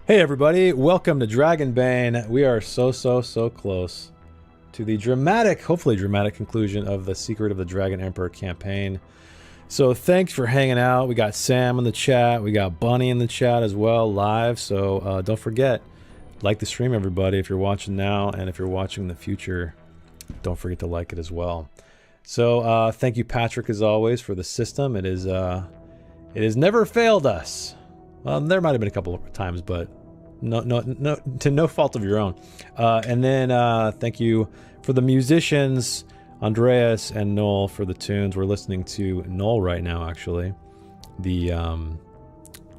Hey everybody, welcome to Dragonbane. We are so close to the dramatic, hopefully dramatic conclusion of the Secret of the Dragon Emperor campaign. So thanks for hanging out. We got Sam in the chat, we got Bunny in the chat as well, live. So don't forget, like the stream everybody if you're watching now, and if you're watching in the future, don't forget to like it as well. So thank you Patrick as always for the system. It has never failed us. Well, there might have been a couple of times, but no, to no fault of your own. And then thank you for the musicians, Andreas and Noel, for the tunes. We're listening to Noel right now, actually. The oh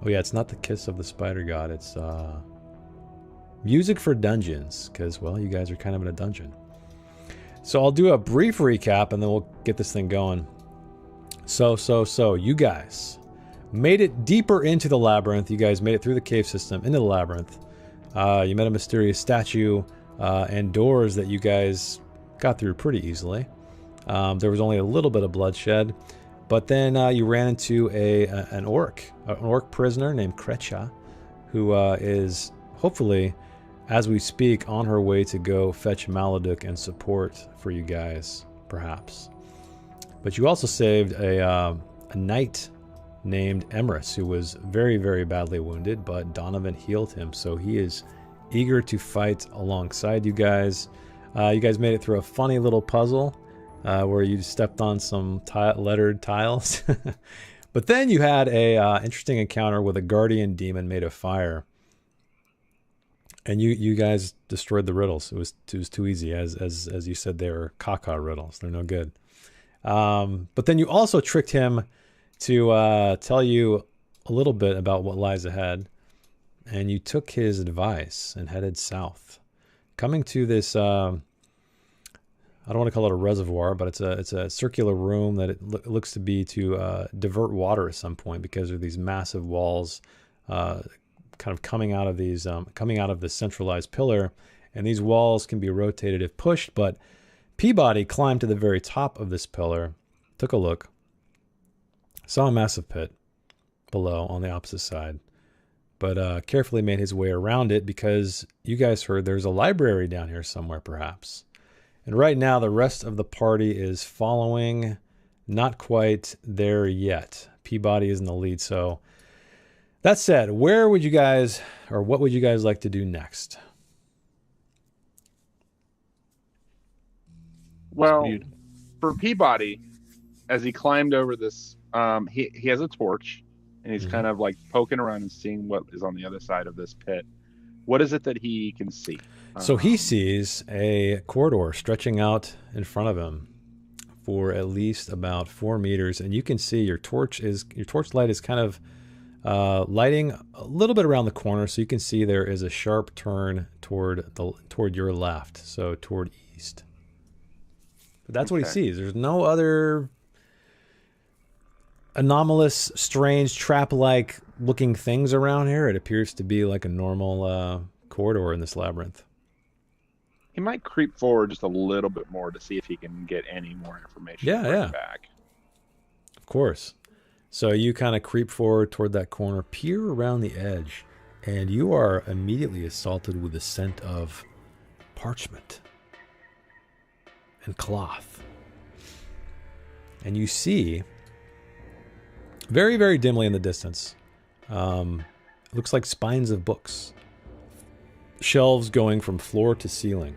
yeah, it's not the Kiss of the Spider God. It's music for dungeons, because well, you guys are kind of in a dungeon. So I'll do a brief recap, and then we'll get this thing going. So you guys made it deeper into the labyrinth. You guys made it through the cave system into the labyrinth. You met a mysterious statue and doors that you guys got through pretty easily. There was only a little bit of bloodshed, but then you ran into an orc prisoner named Krecha, who is hopefully, as we speak, on her way to go fetch Maleduk and support for you guys, perhaps. But you also saved a knight named Emrys, who was very badly wounded, but Donovan healed him, so he is eager to fight alongside you guys. You guys made it through a funny little puzzle where you stepped on some lettered tiles. But then you had a interesting encounter with a guardian demon made of fire, and you guys destroyed the riddles. It was too easy. As you said, they were caca riddles. They're no good. But then you also tricked him to tell you a little bit about what lies ahead, and you took his advice and headed south, coming to this I don't want to call it a reservoir, but it's a circular room that it looks to be to divert water at some point, because of these massive walls kind of coming out of this centralized pillar, and these walls can be rotated if pushed. But Peebody climbed to the very top of this pillar, took a look, saw a massive pit below on the opposite side, but carefully made his way around it, because you guys heard there's a library down here somewhere, perhaps. And right now the rest of the party is following, not quite there yet. Peebody is in the lead. So that said, what would you guys like to do next? Well, for Peebody, as he climbed over this, he has a torch, and he's kind of like poking around and seeing what is on the other side of this pit. What is it that he can see? So he sees a corridor stretching out in front of him for at least about 4 meters, and you can see your torch light is kind of lighting a little bit around the corner, so you can see there is a sharp turn toward your left, so toward east. But that's what he sees. There's no other anomalous, strange, trap-like looking things around here. It appears to be like a normal corridor in this labyrinth. He might creep forward just a little bit more to see if he can get any more information. Yeah. Back. Of course. So you kind of creep forward toward that corner, peer around the edge, and you are immediately assaulted with the scent of parchment and cloth. And you see, very dimly in the distance, looks like spines of books, shelves going from floor to ceiling.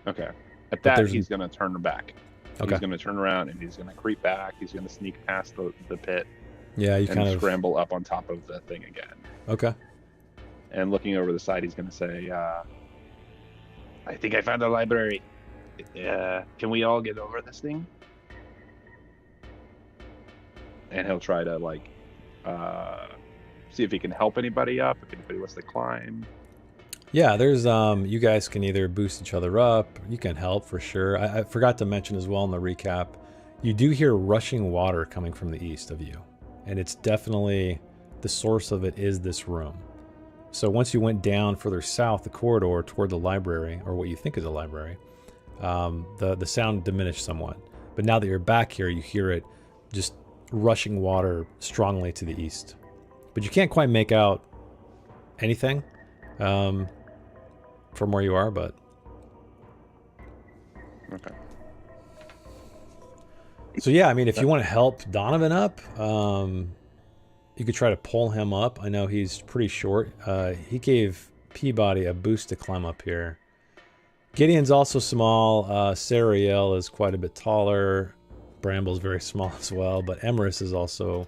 Okay. At that, he's going to turn back. Okay. He's going to turn around and he's going to creep back. He's going to sneak past the pit. Yeah, you kind of scramble up on top of the thing again. Okay. And looking over the side, he's going to say, I think I found a library. Can we all get over this thing? And he'll try to see if he can help anybody up, if anybody wants to climb. Yeah, there's you guys can either boost each other up, you can help for sure. I forgot to mention as well in the recap, you do hear rushing water coming from the east of you, and it's definitely the source of it is this room. So once you went down further south the corridor toward the library, or what you think is a library, the sound diminished somewhat. But now that you're back here, you hear it just rushing water strongly to the east. but you can't quite make out anything from where you are, but... Okay. So yeah, I mean, if you want to help Donovan up, you could try to pull him up. I know he's pretty short. He gave Peebody a boost to climb up here. Gideon's also small. Sariel is quite a bit taller. Bramble's very small as well, but Emerus is also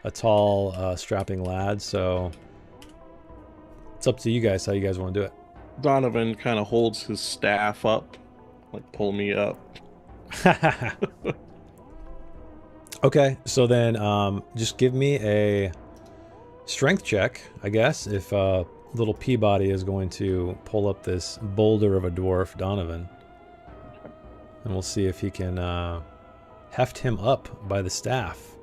a tall, strapping lad, so it's up to you guys how you guys want to do it. Donovan kind of holds his staff up, like pull me up. Okay, so then just give me a strength check, I guess, if little Peebody is going to pull up this boulder of a dwarf, Donovan. And we'll see if he can heft him up by the staff.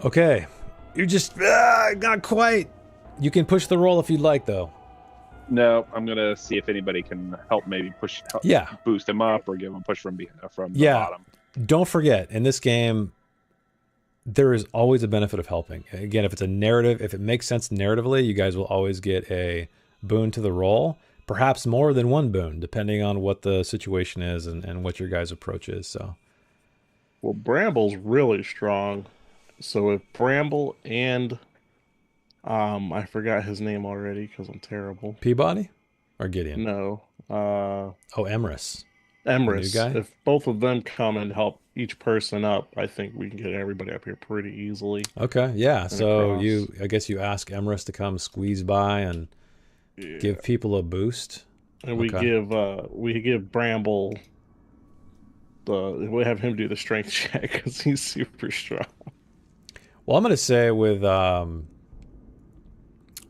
Okay, you're just not quite. You can push the roll if you'd like, though. No, I'm gonna see if anybody can help. Maybe push, boost him up, or give him a push from the bottom. Don't forget, in this game, there is always a benefit of helping. Again, if it's a narrative, if it makes sense narratively, you guys will always get a boon to the roll. Perhaps more than one boon, depending on what the situation is and what your guys' approach is. So, well, Bramble's really strong. So if Bramble and I forgot his name already because I'm terrible. Peebody or Gideon? No. Oh, Emerus. Emerus. The new guy? If both of them come and help each person up, I think we can get everybody up here pretty easily. Okay, yeah. And so across. I guess you ask Emerus to come squeeze by and give people a boost. And we give Bramble we have him do the strength check because he's super strong. Well, I'm going to say with all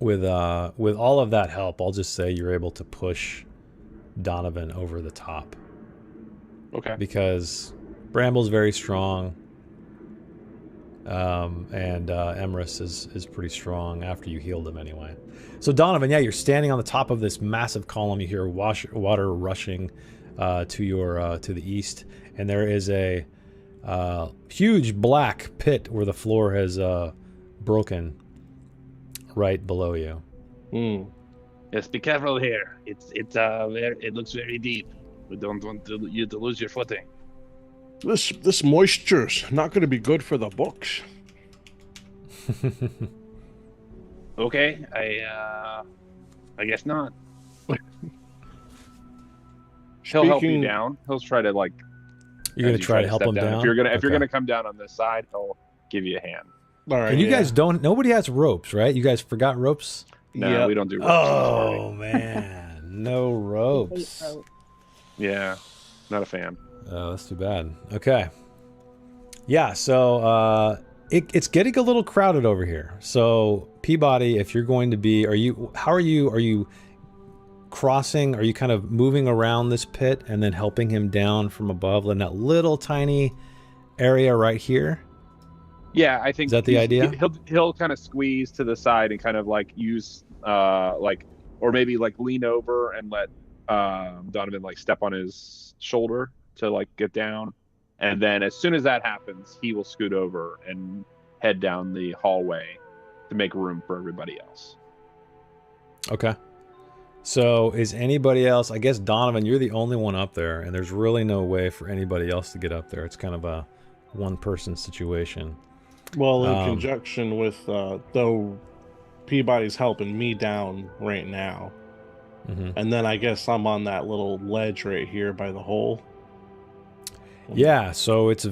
of that help, I'll just say you're able to push Donovan over the top. Okay. Because Bramble's very strong, and Emerus is pretty strong after you healed him anyway. So Donovan, yeah, you're standing on the top of this massive column. You hear water rushing to the east, and there is a huge black pit where the floor has broken right below you. Yes, be careful here. It looks very deep. We don't want you to lose your footing. This moisture's not going to be good for the books. Okay, I guess not. He'll help you down. He'll try to like. You're gonna try to help him down. If you're gonna come down on this side, he'll give you a hand. All right. And you guys don't. Nobody has ropes, right? You guys forgot ropes. No, we don't do ropes. Oh man, no ropes. Yeah, not a fan. Oh, that's too bad. Okay. Yeah, so it's getting a little crowded over here. So Peebody, if you're going to be, are you crossing? Are you kind of moving around this pit and then helping him down from above in that little tiny area right here? Yeah, I think is that the idea? He'll kind of squeeze to the side and kind of like use or maybe like lean over and let Donovan like step on his shoulder to like get down, and then as soon as that happens, he will scoot over and head down the hallway to make room for everybody else. Okay. So is anybody else? I guess Donovan, you're the only one up there, and there's really no way for anybody else to get up there. It's kind of a one-person situation. Well, in conjunction with though Peabody's helping me down right now. And then I guess I'm on that little ledge right here by the hole. Yeah, so it's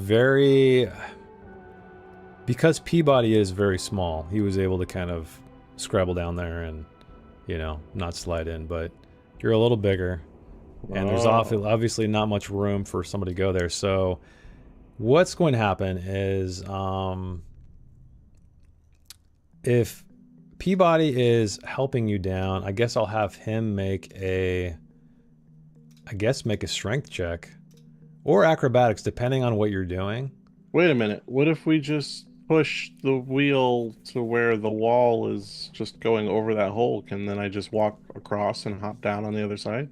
because Peebody is very small, he was able to kind of scrabble down there and, not slide in, but you're a little bigger, and there's obviously not much room for somebody to go there. So what's going to happen is if Peebody is helping you down, I guess I'll have him make a strength check or acrobatics, depending on what you're doing. Wait a minute. What if we just push the wheel to where the wall is just going over that hole? Can then I just walk across and hop down on the other side?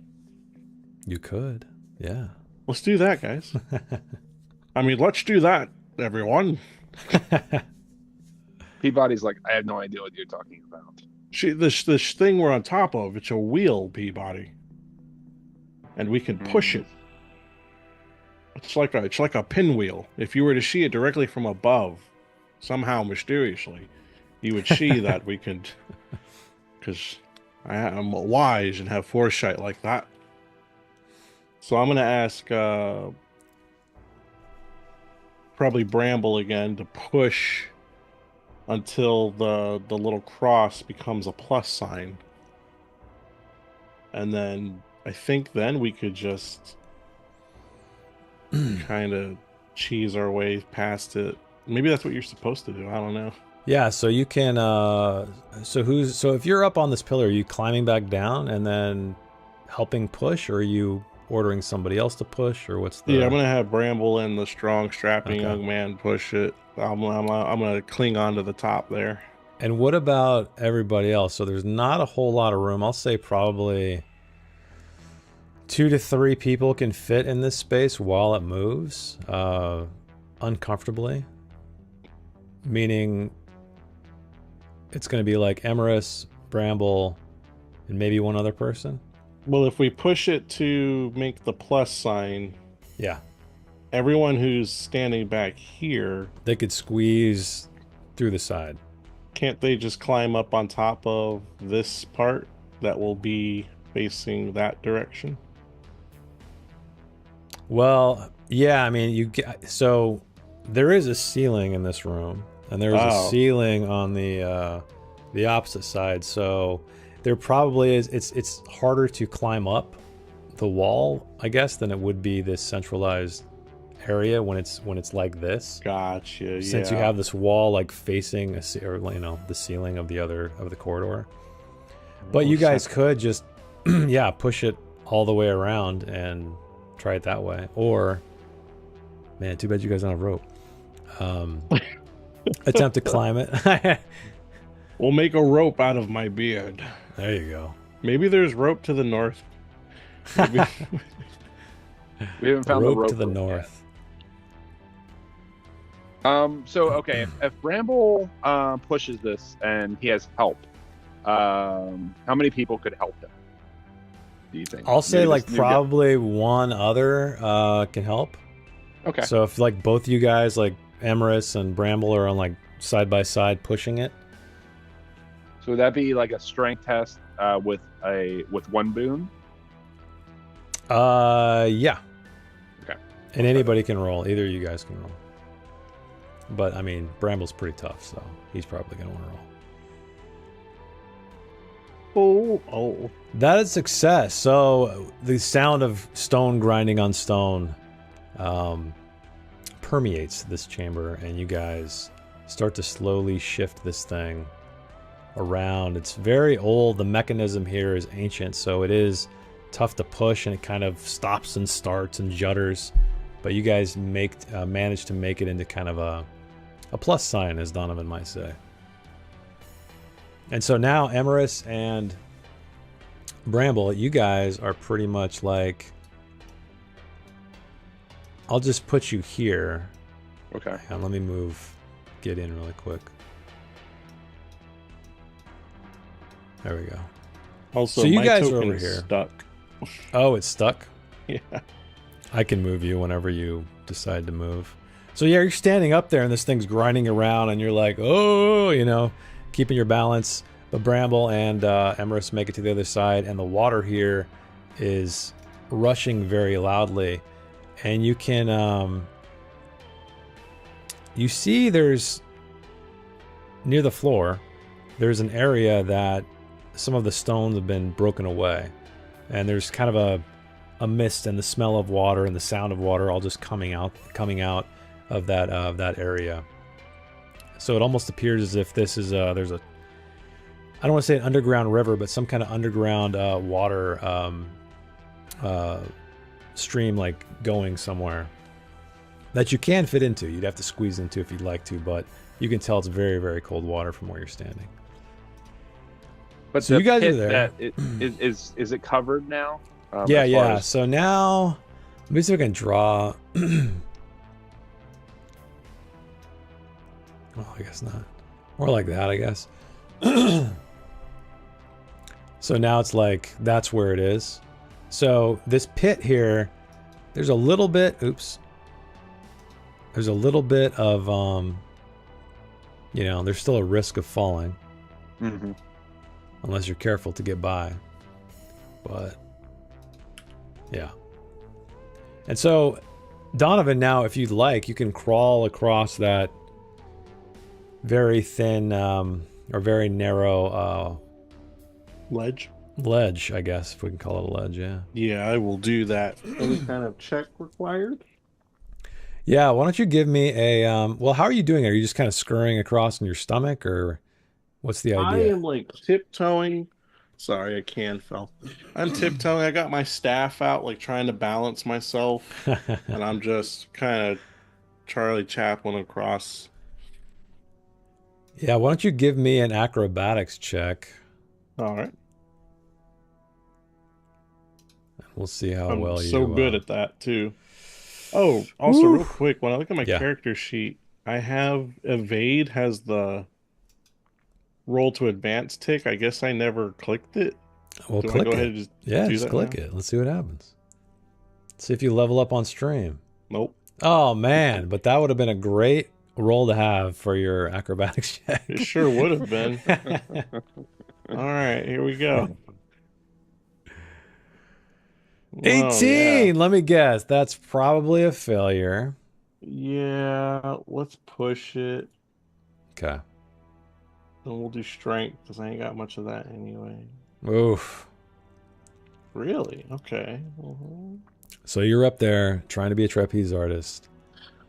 You could, yeah. Let's do that, guys. I mean, let's do that, everyone. Peabody's like, I have no idea what you're talking about. This thing we're on top of, it's a wheel, Peabody, and we can push it. It's like a pinwheel. If you were to see it directly from above, somehow mysteriously, you would see that we could. Because I'm wise and have foresight like that. So I'm gonna ask probably Bramble again to push until the little cross becomes a plus sign. And then I think then we could just kind of cheese our way past it. Maybe that's what you're supposed to do. I don't know. Yeah, so you can so if you're up on this pillar, are you climbing back down and then helping push, or are you ordering somebody else to push, or what's the... Yeah, I'm gonna have Bramble and the strong strapping young man push it. I'm gonna cling on to the top there. And what about everybody else? So there's not a whole lot of room. I'll say probably 2 to 3 people can fit in this space while it moves uncomfortably, meaning it's going to be like Emerus, Bramble, and maybe one other person. Well, if we push it to make the plus sign, yeah, everyone who's standing back here, they could squeeze through the side. Can't they just climb up on top of this part that will be facing that direction? Well, yeah, I mean, so there is a ceiling in this room, and there's a ceiling on the opposite side. So there probably is. It's harder to climb up the wall, I guess, than it would be this centralized area when it's like this. Gotcha. Since you have this wall like facing the ceiling of the corridor. But you guys could just push it all the way around and try it that way. Or, man, too bad you guys don't have rope. Attempt to climb it. We'll make a rope out of my beard. There you go. Maybe there's rope to the north. We haven't found the rope to the north. So okay, if Bramble pushes this and he has help, how many people could help him? Do you think? I'll say probably one other can help. Okay. So if like both you guys, like Emerus and Bramble, are on like side by side pushing it. So would that be like a strength test with one boon? Yeah. Okay. And anybody can roll. Either of you guys can roll. But I mean, Bramble's pretty tough, so he's probably gonna want to roll. Oh. That is success. So the sound of stone grinding on stone permeates this chamber, and you guys start to slowly shift this thing around. It's very old. The mechanism here is ancient, so it is tough to push, and it kind of stops and starts and judders. But you guys manage to make it into kind of a plus sign, as Donovan might say. And so now Emerus and Bramble, you guys are pretty much like... I'll just put you here. Okay. And let me get in really quick. There we go. Also, so you my guys token are over is here. Stuck. Oh, it's stuck? Yeah. I can move you whenever you decide to move. So yeah, you're standing up there and this thing's grinding around and you're like, oh, keeping your balance. But Bramble and Emerus make it to the other side, and the water here is rushing very loudly. And you can, you see there's, near the floor, there's an area that some of the stones have been broken away. And there's kind of a mist and the smell of water and the sound of water all just coming out of that area. So it almost appears as if this is there's a, I don't want to say an underground river, but some kind of underground water stream like going somewhere that you can fit into. You'd have to squeeze into if you'd like to, but you can tell it's very, very cold water from where you're standing. But so you guys are there. Is it covered now? Yeah. So now, let me see if I can draw. Oh, I guess not. More like that, I guess. So now it's like, that's where it is. So this pit here, there's a little bit, oops. There's a little bit of, you know, there's still a risk of falling. Mm-hmm. Unless you're careful to get by. But, yeah. And so, Donovan, now, if you'd like, you can crawl across that very thin, or very narrow, Ledge? ledge, I guess, if we can call it a ledge, yeah. Yeah, I will do that. Any kind of check required? Yeah, why don't you give me a, well, how are you doing it? Are you just kind of scurrying across in your stomach, or what's the I idea? am like tiptoeing. Sorry, a can fell. I'm tiptoeing. I got my staff out, like trying to balance myself, and I'm just kind of Charlie Chaplin across. Yeah, why don't you give me an acrobatics check? All right. We'll see how I'm well so you... good at that, too. Oh, also, Woo! real quick, when I look at my Yeah. character sheet, I have evade has the roll to advance tick. I guess I never clicked it. Well, Do I click go it. ahead and just Yeah, do just that click now? it. Let's see what happens. See if you level up on stream. Nope. Oh, man, but that would have been a great roll to have for your acrobatics check. It sure would have been. All right, here we go. 18! Oh, Let me guess. That's probably a failure. yeah, let's push it. Okay. Then we'll do strength because I ain't got much of that anyway. Oof. Really? Okay. So you're up there trying to be a trapeze artist.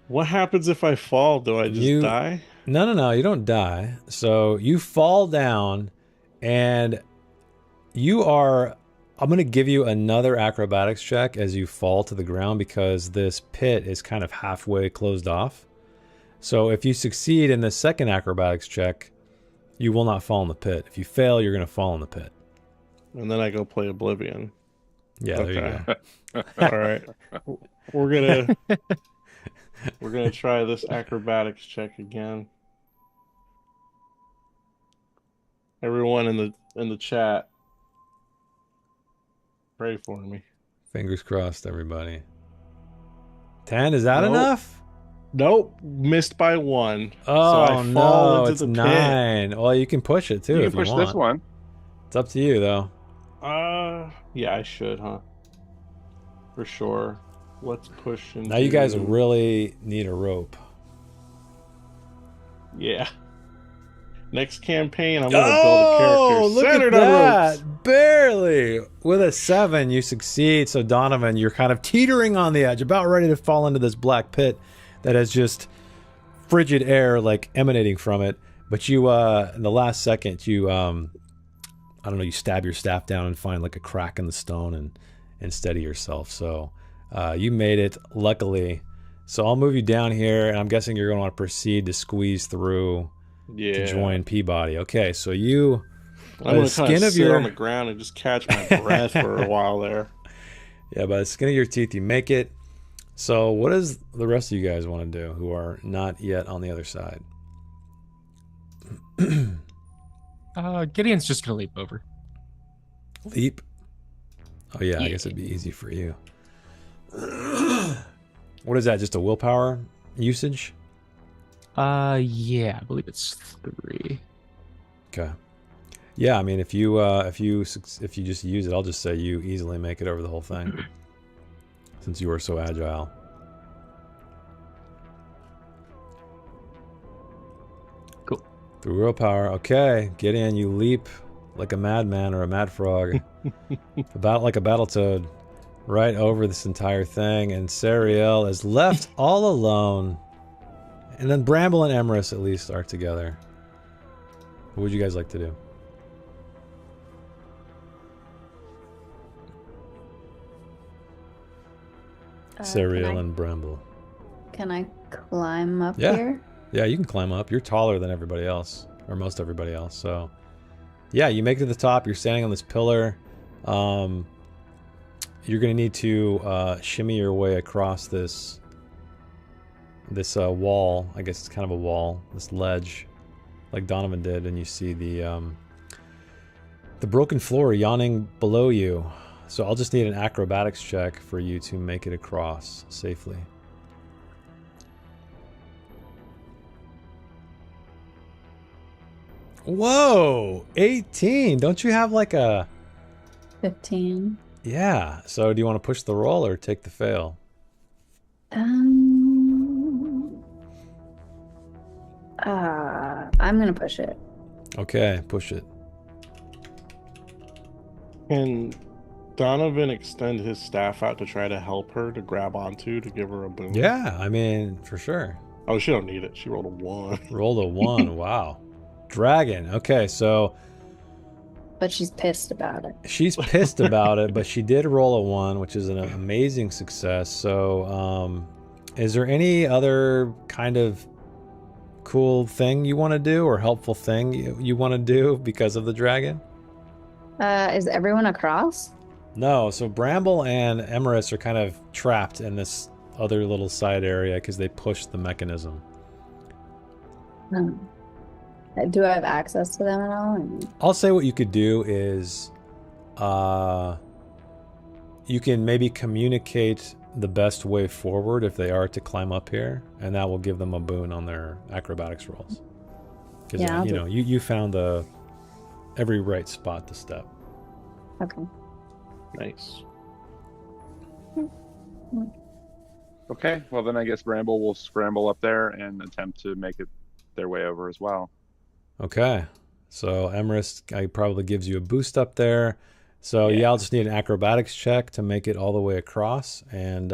What happens if I fall? Do I just die? No, you don't die. So you fall down and you are... I'm going to give you another acrobatics check as you fall to the ground because this pit is kind of halfway closed off. So if you succeed in the second acrobatics check, you will not fall in the pit. If you fail, you're going to fall in the pit. And then I go play Oblivion. Yeah, there you go. All right. We're gonna try this acrobatics check again. Everyone in the chat, pray for me. Fingers crossed, everybody. 10, is that Nope. enough? Nope, missed by 1. Oh, so I fall no, into it's the 9. Well, you can push it, too, You if can you push want. this one. It's up to you, though. Yeah, I should, huh? For sure. Let's push into... Now you guys really need a rope. Yeah. Next campaign, I'm gonna build a character look centered at on that! ropes. Barely! With a 7, you succeed. So Donovan, you're kind of teetering on the edge, about ready to fall into this black pit that has just frigid air like emanating from it. But you, in the last second, you, I don't know, you stab your staff down and find like a crack in the stone and steady yourself. So you made it, luckily. So I'll move you down here, and I'm guessing you're going to want to proceed to squeeze through to join Peebody. Okay, so you... I'm going to kind of sit on the ground and just catch my breath for a while there. Yeah, by the skin of your teeth, you make it. So what does the rest of you guys want to do who are not yet on the other side? Gideon's just going to leap over. Leap? Oh, yeah, I Yeah. guess it'd be easy for you. What is that, just a willpower usage? Yeah, I believe it's 3. Okay. Yeah, I mean, if you just use it, I'll just say you easily make it over the whole thing, since you are so agile. Cool. Through willpower. Okay, get in. You leap like a madman or a mad frog, about like a battletoad, right over this entire thing, and Sariel is left all alone. And then Bramble and Emerus at least are together. What would you guys like to do? Sariel and Bramble. Can I climb up Yeah. here? Yeah, you can climb up. You're taller than everybody else, or most everybody else. So, yeah, you make it to the top. You're standing on this pillar. You're going to need to shimmy your way across this wall. I guess it's kind of a wall. This ledge. like Donovan did, and you see the broken floor yawning below you. So I'll just need an acrobatics check for you to make it across safely. Whoa, 18. Don't you have like a 15. Yeah. So do you want to push the roll or take the fail? I'm gonna push it. Okay, push it. Can Donovan extend his staff out to try to help her to grab onto to give her a boon? Yeah, I mean, for sure. Oh, she don't need it. She rolled a 1. Rolled a 1. Wow. Dragon. Okay, so But she's pissed about it. she's pissed about it, but she did roll a 1, which is an amazing success. So, is there any other kind of cool thing you want to do or helpful thing you want to do because of the dragon? Is everyone across? No, so Bramble and Emerus are kind of trapped in this other little side area because they pushed the mechanism. Do I have access to them at all? I'll say what you could do is you can maybe communicate the best way forward if they are to climb up here, and that will give them a boon on their acrobatics rolls. Because Yeah, you found every right spot to step. Okay. Nice. Okay, well then I guess Bramble will scramble up there and attempt to make it their way over as well. Okay, so Emerus probably gives you a boost up there. So yeah, I'll just need an acrobatics check to make it all the way across, and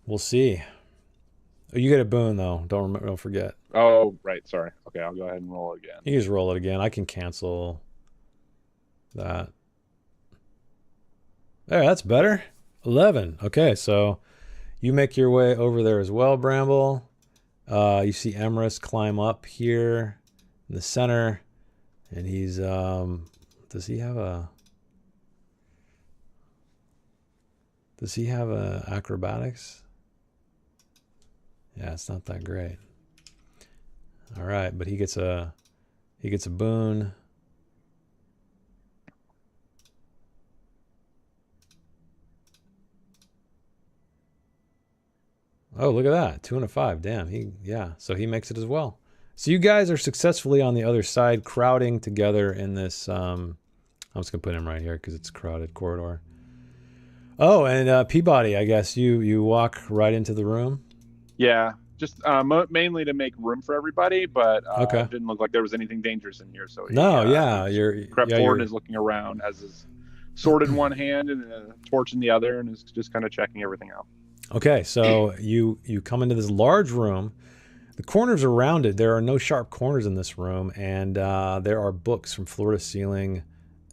we'll see. Oh, you get a boon though. Don't forget. Oh, right. Sorry. Okay, I'll go ahead and roll again. You can just roll it again. I can cancel that. There, that's better. 11. Okay, so you make your way over there as well, Bramble. You see Emerus climb up here in the center, and he's does he have a acrobatics? Yeah, it's not that great. All right, but he gets a boon. Oh, look at that. 2 and a 5. Damn. So he makes it as well. So you guys are successfully on the other side, crowding together in this, I'm just going to put him right here because it's a crowded corridor. Oh, and Peebody, I guess you walk right into the room? Yeah, just mainly to make room for everybody, but Okay. it didn't look like there was anything dangerous in here. So you're crept forward and is looking around, has his sword in one hand and a torch in the other, and is just kind of checking everything out. Okay, so you come into this large room. The corners around it, there are no sharp corners in this room, and there are books from floor to ceiling,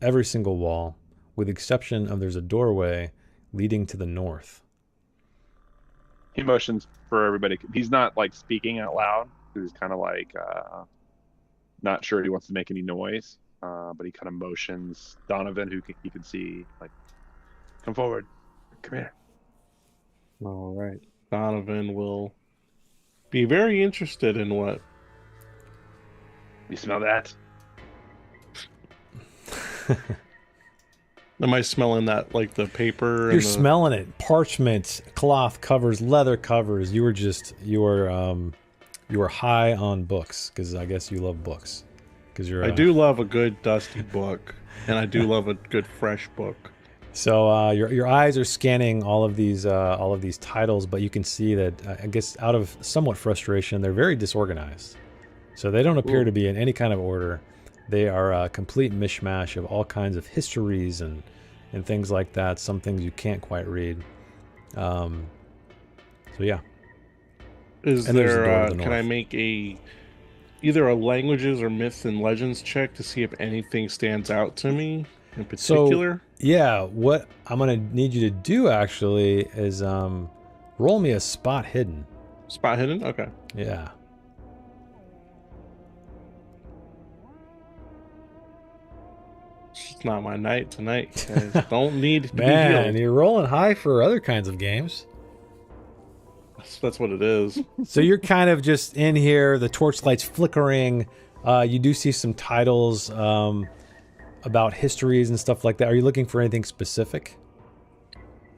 every single wall, with the exception of there's a doorway leading to the north. He motions for everybody. He's not like speaking out loud. He's kind of like not sure he wants to make any noise, but he kind of motions Donovan, who he can see, like, come forward, come here. All right. Donovan will be very interested in what. You smell that? Am I smelling that, like the paper? You're smelling it. Parchment, cloth covers, leather covers. You were high on books because I guess you love books. I do love a good dusty book, and I do love a good fresh book. So your eyes are scanning all of these titles, but you can see that I guess out of somewhat frustration, they're very disorganized. So they don't appear to be in any kind of order. They are a complete mishmash of all kinds of histories and things like that. Some things you can't quite read. So yeah. Can I make either a languages or myths and legends check to see if anything stands out to me in particular? So, yeah, what I'm gonna need you to do actually is roll me a spot hidden. Spot hidden? Okay. Yeah. It's not my night tonight, guys. Don't need to be Man, healed. you're rolling high for other kinds of games. That's what it is. So you're kind of just in here, the torchlight's flickering. You do see some titles about histories and stuff like that. Are you looking for anything specific?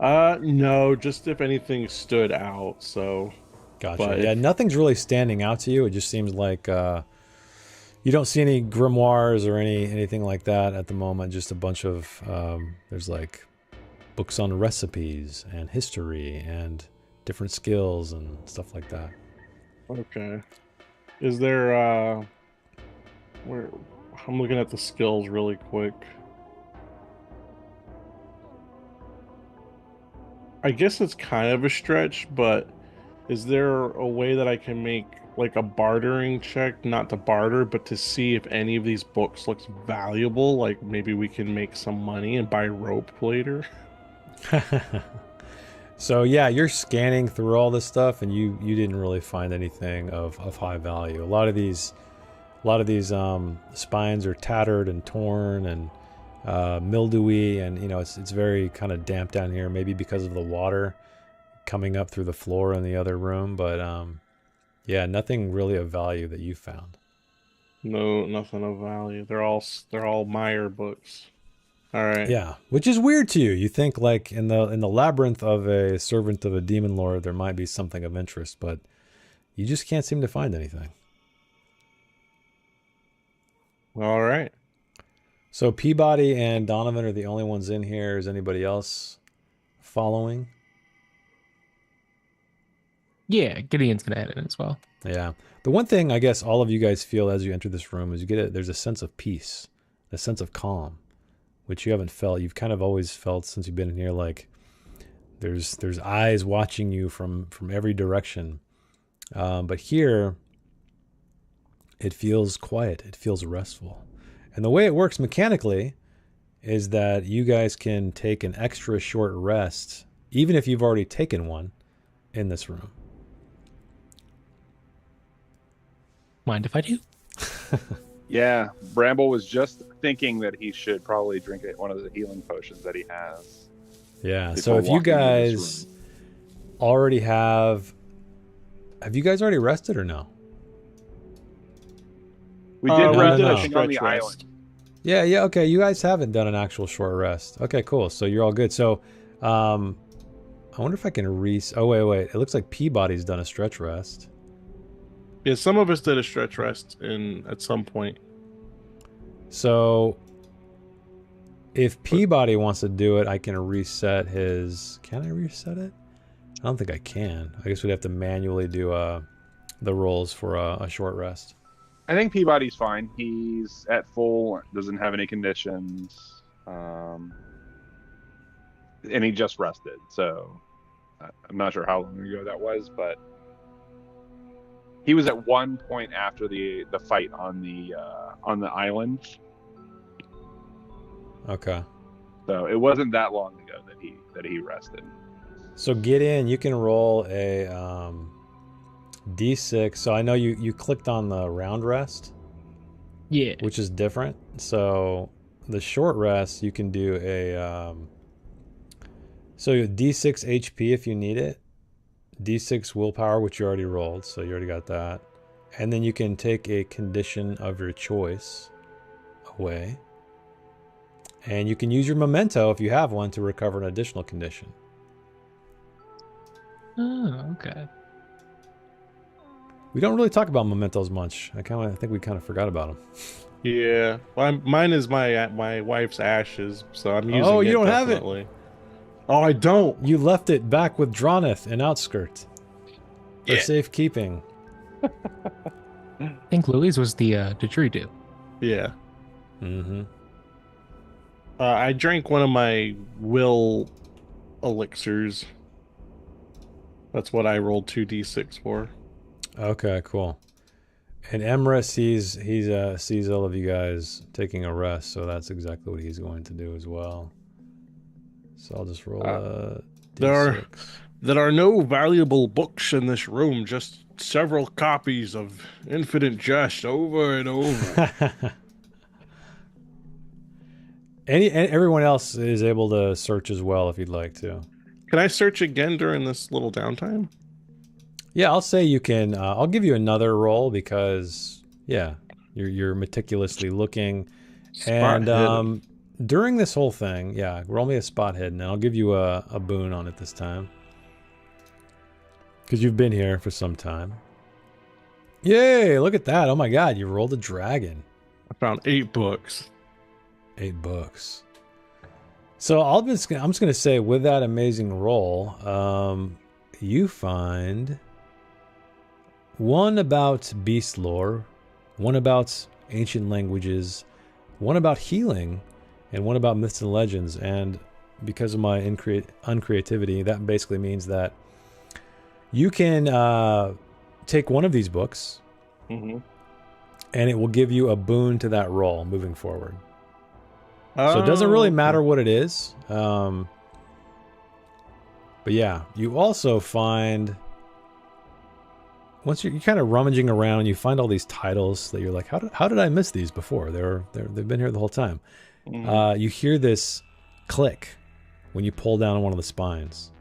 No, just if anything stood out, so... Gotcha. But Yeah, nothing's really standing out to you. It just seems like you don't see any grimoires or anything like that at the moment. Just a bunch of, there's like books on recipes and history and different skills and stuff like that. Okay. Is there, where... I'm looking at the skills really quick. I guess it's kind of a stretch, but is there a way that I can make like a bartering check, not to barter, but to see if any of these books looks valuable? Like maybe we can make some money and buy rope later. So yeah, you're scanning through all this stuff, and you didn't really find anything of high value. A lot of these spines are tattered and torn and mildewy, and you know it's very kind of damp down here. Maybe because of the water coming up through the floor in the other room, but yeah, nothing really of value that you found. No, nothing of value. They're all Meyer books. All right. Yeah, which is weird to you. You think like in the labyrinth of a servant of a demon lord there might be something of interest, but you just can't seem to find anything. All right. So Peebody and Donovan are the only ones in here. Is anybody else following? Yeah, Gideon's gonna add in as well. Yeah. The one thing I guess all of you guys feel as you enter this room is there's a sense of peace, a sense of calm, which you haven't felt. You've kind of always felt since you've been in here, like there's eyes watching you from every direction. But here, it feels quiet. It feels restful. And the way it works mechanically is that you guys can take an extra short rest, even if you've already taken one in this room. Mind if I do? Yeah, Bramble was just thinking that he should probably drink one of the healing potions that he has. Yeah, before so if you walking into this guys room. already have you guys already rested or no? We did no, rest no, no. I think, on the island. Yeah, okay. You guys haven't done an actual short rest. Okay, cool. So you're all good. So, I wonder if I can oh, wait. It looks like Peabody's done a stretch rest. Yeah, some of us did a stretch rest at some point. So, if Peebody wants to do it, I can reset his... Can I reset it? I don't think I can. I guess we'd have to manually do the rolls for a short rest. I think Peabody's fine. He's at full, doesn't have any conditions, and he just rested. So I'm not sure how long ago that was, but he was at one point after the fight on the island. Okay. So it wasn't that long ago that he rested. So get in. You can roll a D6. So I know you clicked on the round rest. Yeah. Which is different. So the short rest, you can do a so D6 HP if you need it. D6 willpower, which you already rolled, so you already got that. And then you can take a condition of your choice away. And you can use your memento if you have one to recover an additional condition. Oh, okay. We don't really talk about mementos much. I think we kind of forgot about them. Yeah, well, mine is my wife's ashes, so I'm using. Oh, you it don't definitely. have it. Oh, I don't. You left it back with Droneth in Outskirts for safekeeping. I think Louis was the didgeridoo. Yeah. Mm-hmm. I drank one of my will elixirs. That's what I rolled 2d6 for. Okay, cool. And Emra sees all of you guys taking a rest, so that's exactly what he's going to do as well. So I'll just roll a D6. There are no valuable books in this room, just several copies of Infinite Jest over and over. Everyone else is able to search as well if you'd like to. Can I search again during this little downtime? Yeah, I'll say you can. I'll give you another roll because you're meticulously looking, Spot hidden. during this whole thing, roll me a spot hidden, and I'll give you a boon on it this time because you've been here for some time. Yay! Look at that! Oh my God, you rolled a dragon. I found 8 books. 8 books. So I'm just gonna say, with that amazing roll, you find one about beast lore, one about ancient languages, one about healing, and one about myths and legends. And because of my uncreativity, that basically means that you can take one of these books, Mm-hmm. and it will give you a boon to that roll moving forward. So it doesn't really matter what it is. But yeah, you also find, once you're kind of rummaging around, you find all these titles that you're like, how did I miss these before? They've been here the whole time. Mm-hmm. You hear this click when you pull down on one of the spines,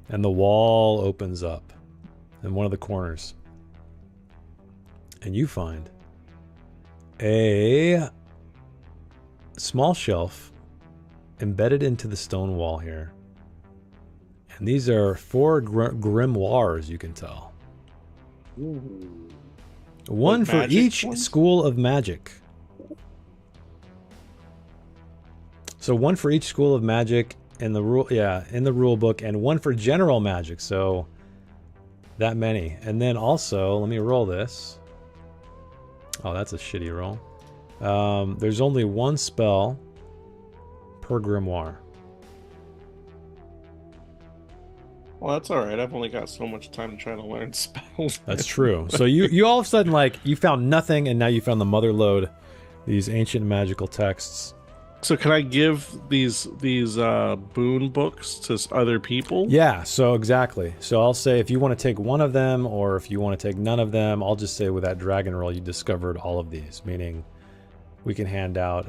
and the wall opens up in one of the corners, and you find a small shelf embedded into the stone wall here. And these are 4 grimoires, you can tell. Ooh. One Like for magic each ones? school of magic. So one for each school of magic in the rule book, and one for general magic. So that many. And then also, let me roll this. Oh, that's a shitty roll. There's only 1 spell per grimoire. Well, that's all right. I've only got so much time to try to learn spells. That's true. So you all of a sudden, like, you found nothing, and now you found the mother lode, these ancient magical texts. So can I give these boon books to other people? Yeah, so exactly. So I'll say if you want to take one of them, or if you want to take none of them, I'll just say with that dragon roll you discovered all of these, meaning we can hand out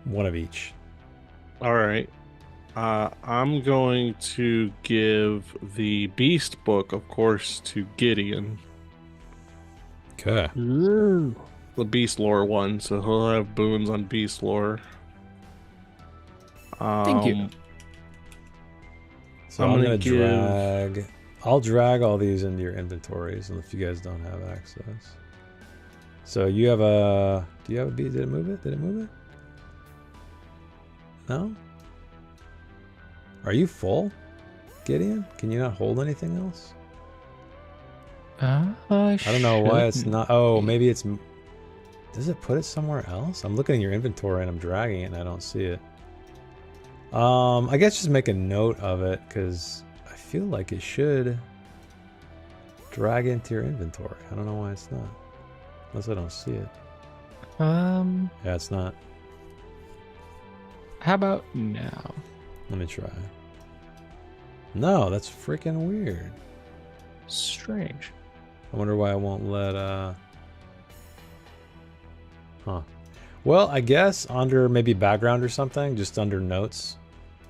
one of each. All right. I'm going to give the beast book, of course, to Gideon. Okay. The beast lore one, so he'll have boons on beast lore. Thank you. So I'm I'm gonna gonna I'll drag all these into your inventories, and if you guys don't have access. So you have do you have a beast? Did it move it? Did it move it? No? Are you full, Gideon? Can you not hold anything else? I don't know why it's not. Oh, maybe it's. Does it put it somewhere else? I'm looking at your inventory and I'm dragging it and I don't see it. I guess just make a note of it, because I feel like it should drag into your inventory. I don't know why it's not. Unless I don't see it. Yeah, it's not. How about now? Let me try. No, that's freaking weird. Strange. I wonder why I won't let, Huh. Well, I guess under maybe background or something, just under notes,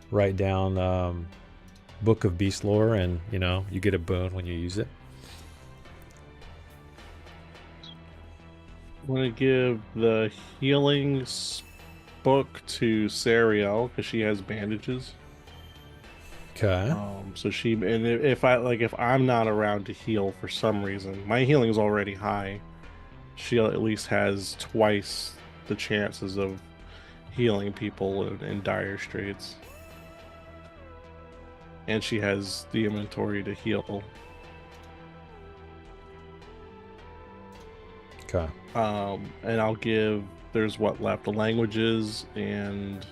write down, Book of Beast Lore, and, you know, you get a boon when you use it. I'm going to give the healing book to Sariel, because she has bandages. Okay. So she, and if I'm not around to heal for some reason, my healing is already high. She at least has twice the chances of healing people in dire straits, and she has the inventory to heal. Okay. And I'll give, there's what left, the languages, and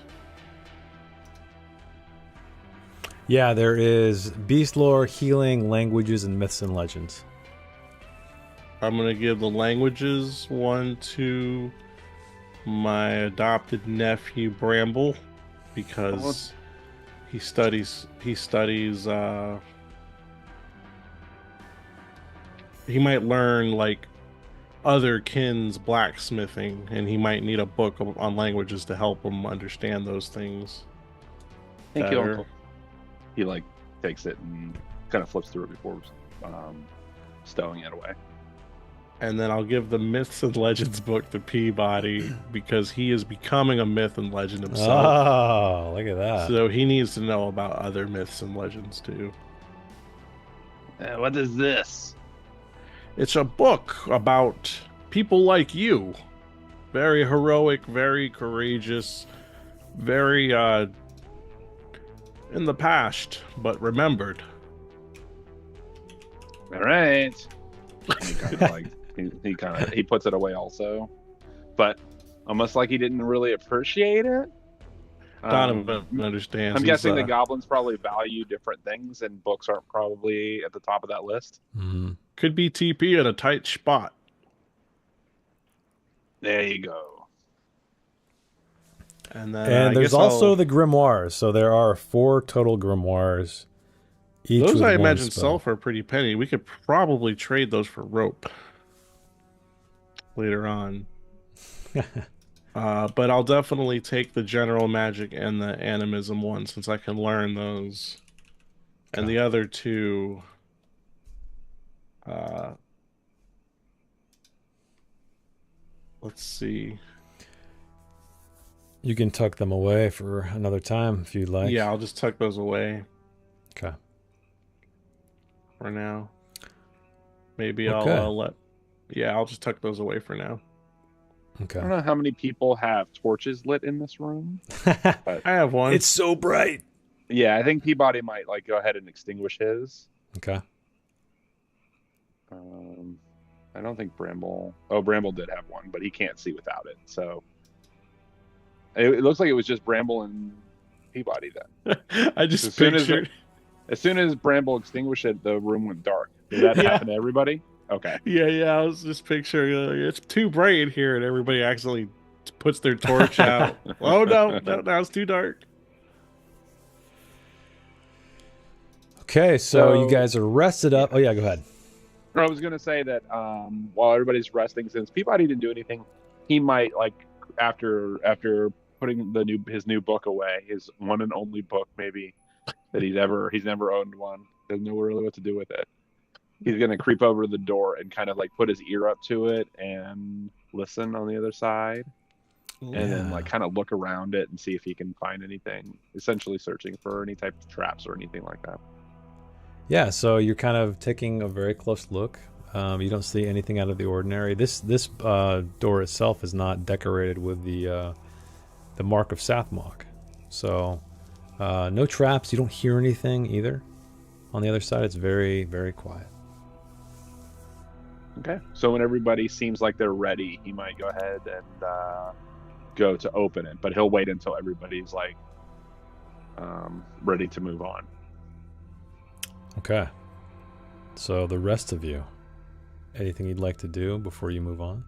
Yeah, there is Beast Lore, Healing, Languages, and Myths and Legends. I'm gonna give the languages one to my adopted nephew Bramble, because he studies he might learn like other kin's blacksmithing, and he might need a book on languages to help him understand those things Thank you, better. Uncle. He like takes it and kind of flips through it before stowing it away. And then I'll give the Myths and Legends book to Peabody because he is becoming a myth and legend himself. Oh, look at that. So he needs to know about other myths and legends too. What is this? It's a book about people like you. Very heroic, very courageous, very in the past, but remembered. All right. He kind of like he puts it away also, but almost like he didn't really appreciate it. Donovan understands. I'm guessing the goblins probably value different things, and books aren't probably at the top of that list. Mm-hmm. Could be TP in a tight spot. There you go. And then there's also the grimoires. So there are 4 total grimoires. Each those with I one imagine spell. sell for a pretty penny. We could probably trade those for rope later on. But I'll definitely take the general magic and the animism one since I can learn those. And the other 2 let's see. You can tuck them away for another time if you'd like. Yeah, I'll just tuck those away. Okay. For now. Maybe Okay. I'll just tuck those away for now. Okay. I don't know how many people have torches lit in this room. I have one. It's so bright. Yeah, I think Peabody might go ahead and extinguish his. Okay. I don't think Bramble. Oh, Bramble did have one, but he can't see without it. So it looks like it was just Bramble and Peabody then. I just As soon pictured. as soon as Bramble extinguished it, the room went dark. Did that happen to everybody? Okay. Yeah. I was just picturing it's too bright in here, and everybody accidentally puts their torch out. Oh no, now it's too dark. Okay, so you guys are rested up. Oh yeah, go ahead. I was going to say that while everybody's resting, since Peabody didn't do anything, he might after putting his new book away, his one and only book maybe that he's never owned one, doesn't know really what to do with it. He's going to creep over to the door and kind of put his ear up to it and listen on the other side, and then kind of look around it and see if he can find anything. Essentially, searching for any type of traps or anything like that. Yeah, so you're kind of taking a very close look. You don't see anything out of the ordinary. This door itself is not decorated with the mark of Sathmog. So no traps. You don't hear anything either. On the other side, it's very, very quiet. Okay. So when everybody seems like they're ready, he might go ahead and go to open it, but he'll wait until everybody's ready to move on. Okay. So the rest of you, anything you'd like to do before you move on?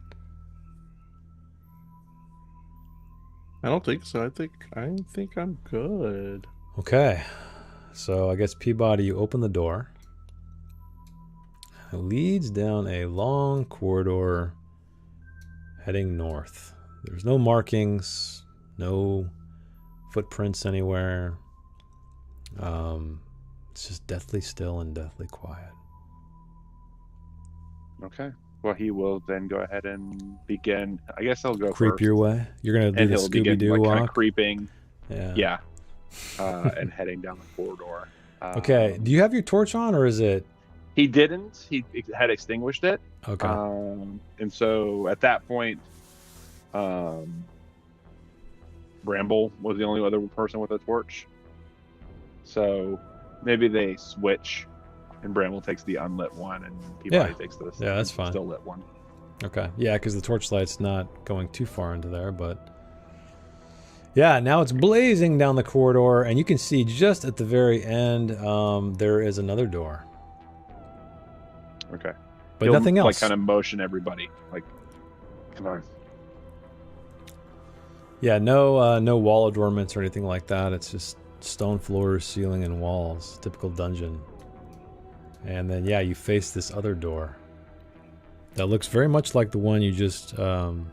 I don't think so. I think I'm good. Okay. So I guess Peabody, you open the door. It leads down a long corridor heading north. There's no markings, no footprints anywhere. It's just deathly still and deathly quiet. Okay. Well, he will then go ahead and begin. I guess he'll go Creep first. your way. You're gonna do And the he'll begin Scooby-Doo kind of walk. creeping. Yeah. And heading down the corridor. Okay. Do you have your torch on, or is it? He didn't. He had extinguished it. Okay. And so at that point, Bramble was the only other person with a torch. So maybe they switch, and Bramble takes the unlit one, and Peabody takes the that's fine. still lit one. Okay. Yeah, because the torchlight's not going too far into there, but yeah, now it's blazing down the corridor, and you can see just at the very end, there is another door. Okay. But He'll, nothing else. kind of motion everybody, come on. Yeah, no wall adornments or anything like that. It's just stone floors, ceiling, and walls. Typical dungeon. And then, yeah, you face this other door that looks very much like the one you just opened.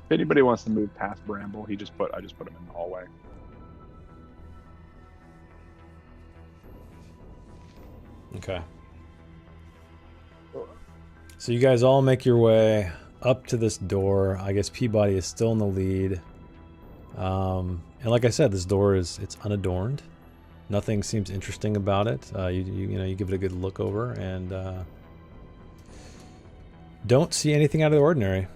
If anybody wants to move past Bramble, I just put him in the hallway. Okay. So you guys all make your way up to this door. I guess Peebody is still in the lead. And like I said, this door it's unadorned. Nothing seems interesting about it. You give it a good look over and don't see anything out of the ordinary.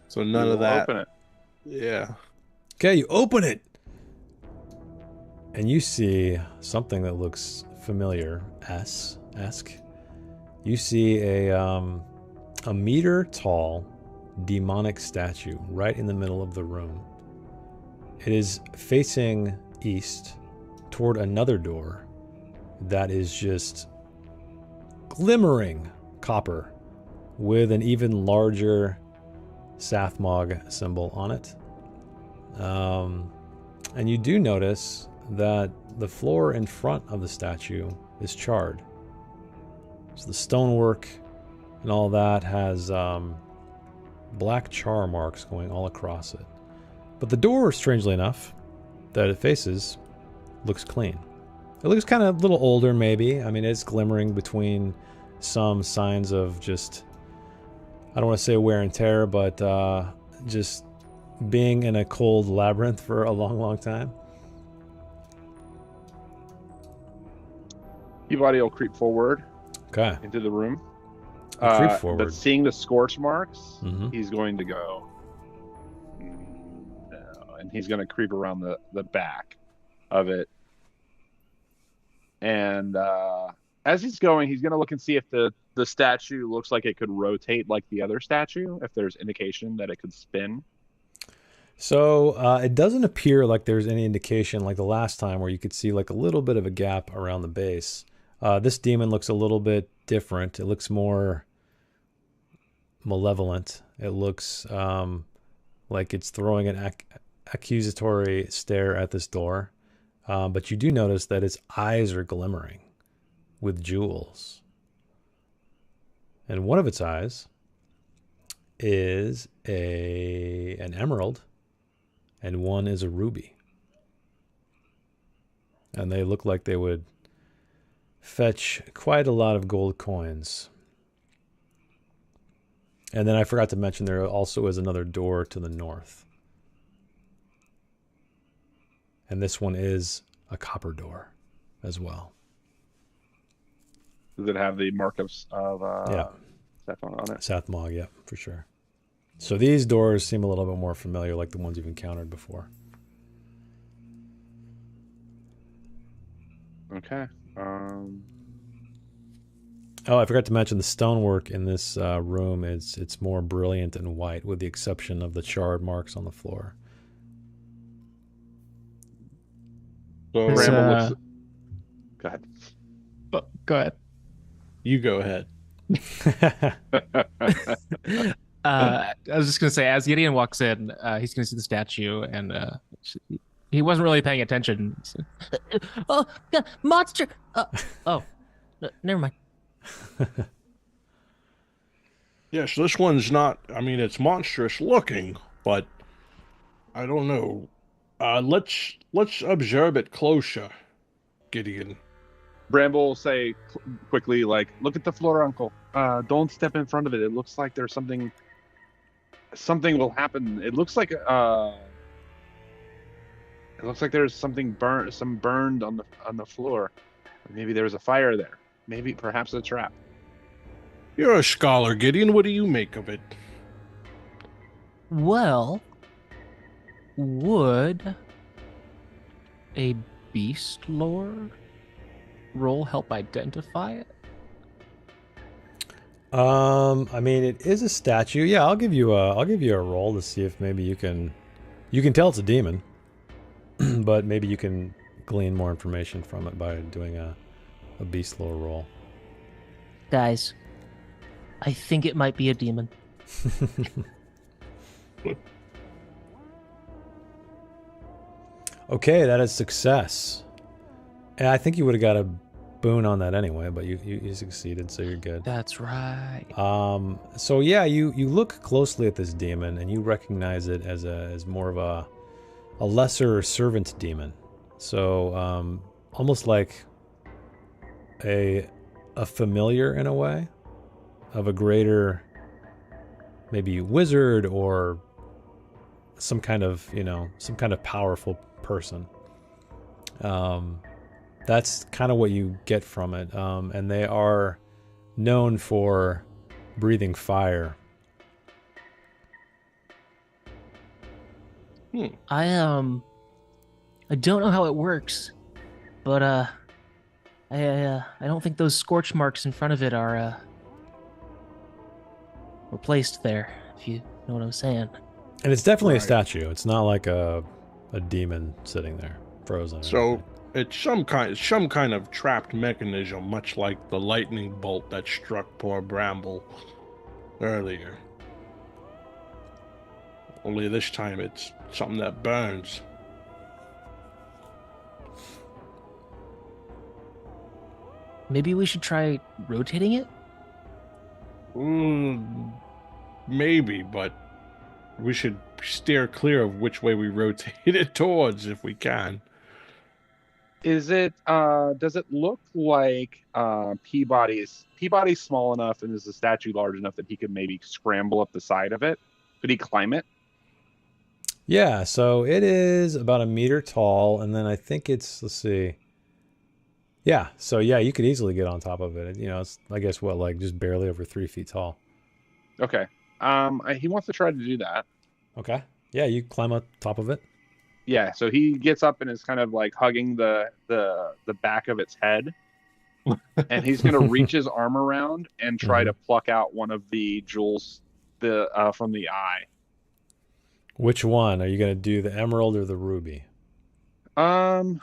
So none of We'll that. Open it. Yeah. Okay, you open it. And you see something that looks familiar-esque. You see a meter-tall demonic statue right in the middle of the room. It is facing east toward another door that is just glimmering copper with an even larger Sathmog symbol on it. And you do notice that the floor in front of the statue is charred. So the stonework and all that has black char marks going all across it. But the door, strangely enough, that it faces looks clean. It looks kind of a little older maybe. I mean, it's glimmering between some signs of just, I don't want to say wear and tear, but just being in a cold labyrinth for a long, long time. Peabody will creep forward Okay. into the room. Creep forward. But seeing the scorch marks, Mhm. he's going to go. No, and he's going to creep around the back of it. And as he's going, he's going to look and see if the statue looks like it could rotate like the other statue, if there's indication that it could spin. So it doesn't appear like there's any indication like the last time where you could see like a little bit of a gap around the base. This demon looks a little bit different. It looks more malevolent. It looks like it's throwing an accusatory stare at this door. But you do notice that its eyes are glimmering with jewels. And one of its eyes is an emerald, and one is a ruby. And they look like they would fetch quite a lot of gold coins. And then I forgot to mention there also is another door to the north. And this one is a copper door as well. Does it have the mark of Yeah. Sathmog on it? Sathmog, yeah, for sure. So these doors seem a little bit more familiar, like the ones you've encountered before. Okay. Oh, I forgot to mention the stonework in this room it's more brilliant and white, with the exception of the charred marks on the floor. So This, Bramble looks. Go ahead. Oh, go ahead. you go ahead. I was just gonna say, as Gideon walks in, he's gonna see the statue, and he wasn't really paying attention. Oh, God, monster! Never mind. Yes, this one's not. I mean, it's monstrous looking, but I don't know. Let's observe it closer, Gideon. Bramble will say quickly, like, "Look at the floor, Uncle. Don't step in front of it. It looks like there's something. Something will happen. It looks like there's something burned on the floor. Maybe there was a fire there. Maybe perhaps a trap." You're a scholar, Gideon. What do you make of it? Well, would a beast lore roll help identify it? I mean, it is a statue. Yeah, I'll give you a roll to see if maybe you can tell it's a demon, but maybe you can glean more information from it by doing a beast lore roll. Guys, I think it might be a demon. Okay, that is success. And I think you would have got a boon on that anyway, but you succeeded, so you're good. That's right. So yeah, you look closely at this demon and you recognize it as more of a lesser servant demon. So almost like a familiar in a way of a greater, maybe wizard or some kind of, you know, some kind of powerful person. That's kind of what you get from it. And they are known for breathing fire. I don't know how it works, but I don't think those scorch marks in front of it are were placed there, if you know what I'm saying. And it's definitely a Right. statue. It's not like a demon sitting there frozen. or So anything. it's some kind of trapped mechanism, much like the lightning bolt that struck poor Bramble earlier. Only this time it's something that burns. Maybe we should try rotating it? Maybe, but we should steer clear of which way we rotate it towards if we can. Is it? Does it look like Peabody's small enough, and is the statue large enough that he could maybe scramble up the side of it? Could he climb it? Yeah, so it is about 1 meter tall, and then I think it's, let's see. Yeah, so yeah, you could easily get on top of it. You know, it's, I guess, what, like just barely over 3 feet tall. Okay. He wants to try to do that. Okay. Yeah, you climb up top of it. Yeah. So he gets up and is kind of like hugging the back of its head, and he's gonna reach his arm around and try to pluck out one of the jewels, from the eye. Which one? Are you going to do the emerald or the ruby? Oh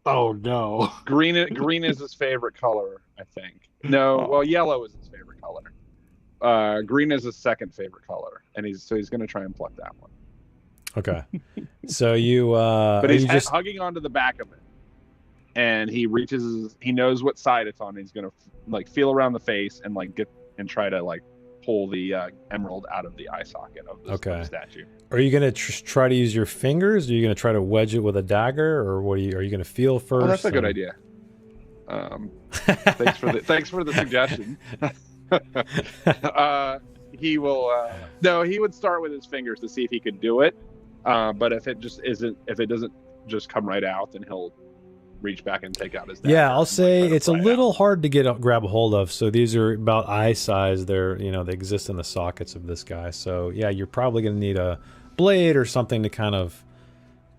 no. Green is his favorite color, I think. No, well, yellow is his favorite color. Green is his second favorite color, and he's going to try and pluck that one. Okay. So you But he's you just hugging onto the back of it, and he knows what side it's on. He's going to like feel around the face and like try to like pull the emerald out of the eye socket of the statue. Are you going to try to use your fingers? Or are you going to try to wedge it with a dagger, or what are you going to feel first? Oh, that's a good idea. Thanks for the suggestion. He will. No, he would start with his fingers to see if he could do it. But if it doesn't just come right out, then he'll reach back and take out his dagger. Yeah, I'll say try to it's a pry it little out. hard to grab a hold of. So these are about eye size. They're, you know, they exist in the sockets of this guy. So yeah, you're probably going to need a blade or something to kind of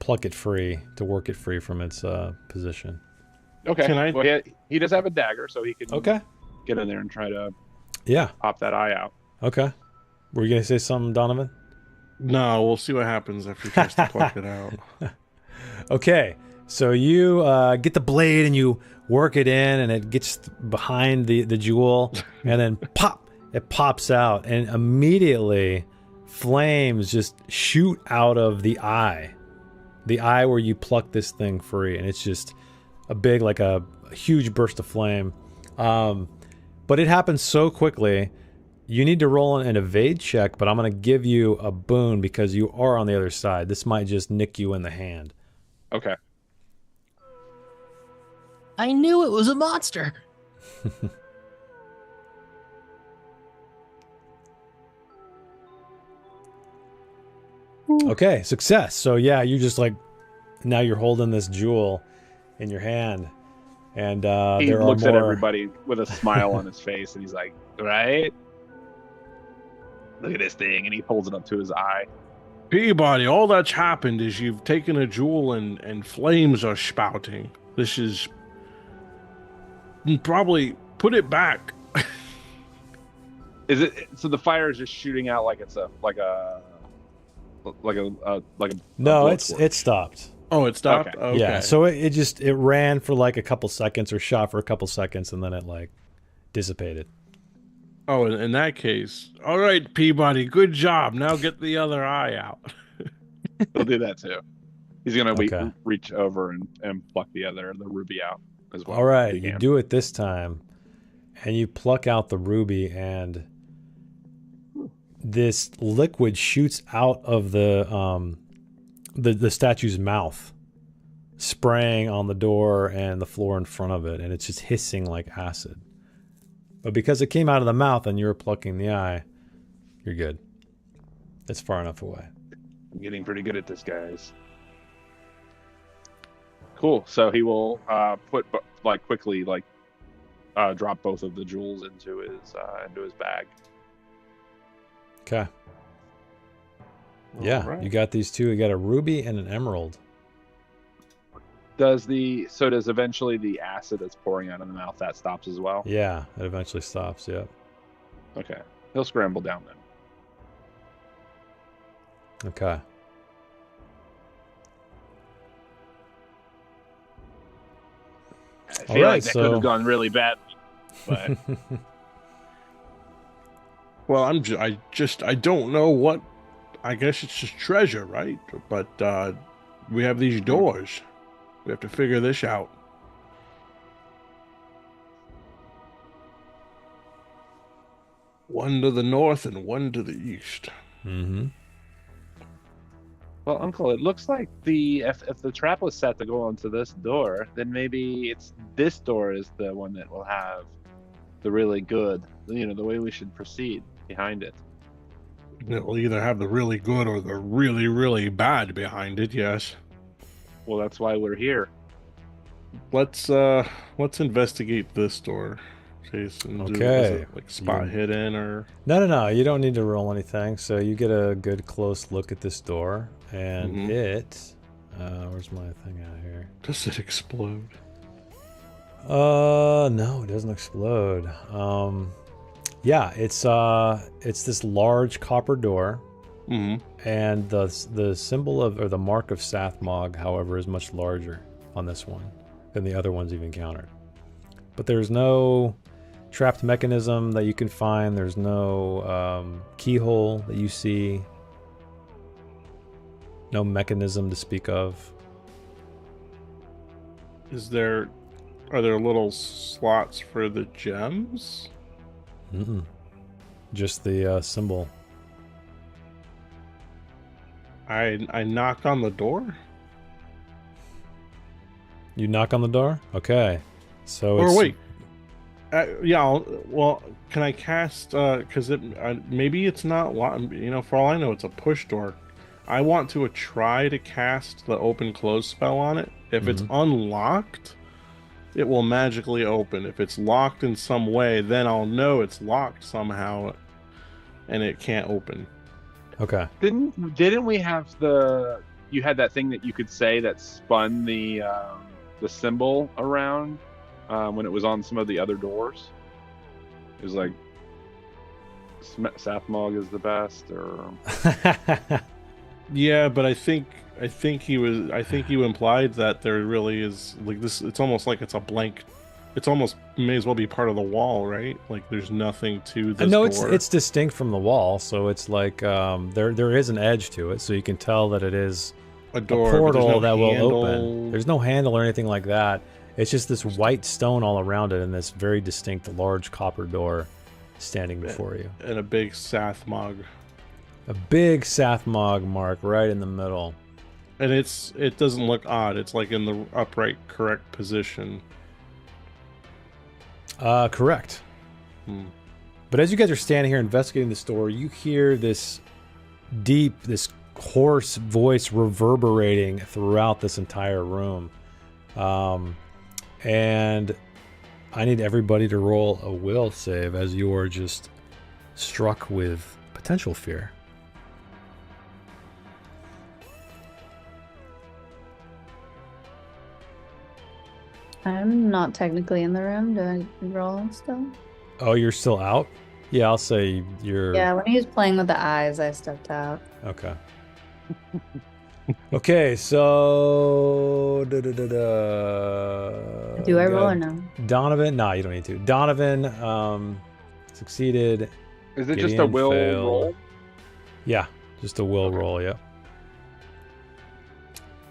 pluck it free, to work it free from its position. Okay. Well, he does have a dagger, so he can get in there and try to pop that eye out. Okay. Were you going to say something, Donovan? No, we'll see what happens if he tries to pluck it out. Okay. So you get the blade and you work it in, and it gets behind the jewel, and then pop, it pops out, and immediately flames just shoot out of the eye where you pluck this thing free, and it's just a big, like a huge burst of flame. But it happens so quickly. You need to roll an evade check, but I'm going to give you a boon because you are on the other side. This might just nick you in the hand. Okay. I knew it was a monster. Okay, success. So yeah, you just like, now you're holding this jewel in your hand, and He there looks are at more. everybody with a smile on his face, and he's like, "Right? Look at this thing," and he holds it up to his eye. Peabody, all that's happened is you've taken a jewel and flames are spouting. This is... Probably put it back. Is it so? The fire is just shooting out like it's a No, a it stopped. Oh, it stopped? Okay. Okay. Yeah, so it ran for like a couple seconds, or shot for a couple seconds, and then it like dissipated. Oh, in that case. All right, Peabody, good job. Now get the other eye out. He'll do that too. He's gonna Okay. reach over and pluck the ruby out as well. All right, He you can. do it this time, and you pluck out the ruby, and this liquid shoots out of the statue's mouth, spraying on the door and the floor in front of it, and it's just hissing like acid. But because it came out of the mouth and you were plucking the eye, you're good. It's far enough away. I'm getting pretty good at this, guys. Cool. So he will quickly drop both of the jewels into his bag. Okay. Yeah, Alright. you got these two. You got a ruby and an emerald. Does eventually the acid that's pouring out of the mouth that stops as well? Yeah, it eventually stops. Yep. Okay. He'll scramble down then. Okay. I All feel right, like that could so- have gone really badly, but Well, I don't know what. I guess it's just treasure, right? But we have these doors. We have to figure this out. One to the north and one to the east. Mm-hmm. well, Uncle, it looks like if the trap was set to go onto this door, then maybe this door is the one that will have the really good, the way we should proceed behind it. It'll either have the really good or the really, really bad behind it. Yes. Well, that's why we're here. Let's investigate this door, Jason. Okay. Is it, like spot hidden or? No. You don't need to roll anything. So you get a good close look at this door, and Mhm. it. Where's my thing out here? Does it explode? No, it doesn't explode. Yeah, it's this large copper door, Mm-hmm. and the symbol of, or the mark of Sathmog, however, is much larger on this one than the other ones you've encountered. But there's no trapped mechanism that you can find. There's no keyhole that you see. No mechanism to speak of. Are there little slots for the gems? Mm-mm. Just the symbol. I knock on the door. You knock on the door? Okay. So Or it's... wait. Well, can I cast? Because maybe it's not. For all I know, it's a push door. I want to try to cast the open close spell on it. If it's unlocked, it will magically open. If it's locked in some way, then I'll know it's locked somehow, and it can't open. Okay. Didn't we have you had that thing that you could say that spun the symbol around when it was on some of the other doors? It was like Sathmog is the best, or Yeah, but I think you implied that there really is like this. It's almost like it's a blank. It's almost may as well be part of the wall, right? Like there's nothing to this No, door. it's distinct from the wall, so it's like there is an edge to it, so you can tell that it is a door, a but there's portal no that will handle. open. There's no handle or anything like that. It's just this white stone all around it and this very distinct large copper door standing before you. And a big Sathmog. A big Sathmog mark right in the middle. And it doesn't look odd. It's like in the upright, correct position. Correct. But as you guys are standing here investigating this door, you hear this hoarse voice reverberating throughout this entire room. And I need everybody to roll a will save as you are just struck with potential fear. I'm not technically in the room. Do I roll still? Oh, you're still out? Yeah, I'll say you're... Yeah, when he was playing with the eyes, I stepped out. Okay. Okay, so... Do I roll or no? Donovan? Nah, you don't need to. Donovan succeeded. is it just a Gideon will failed. roll? Yeah, just a will roll, yeah.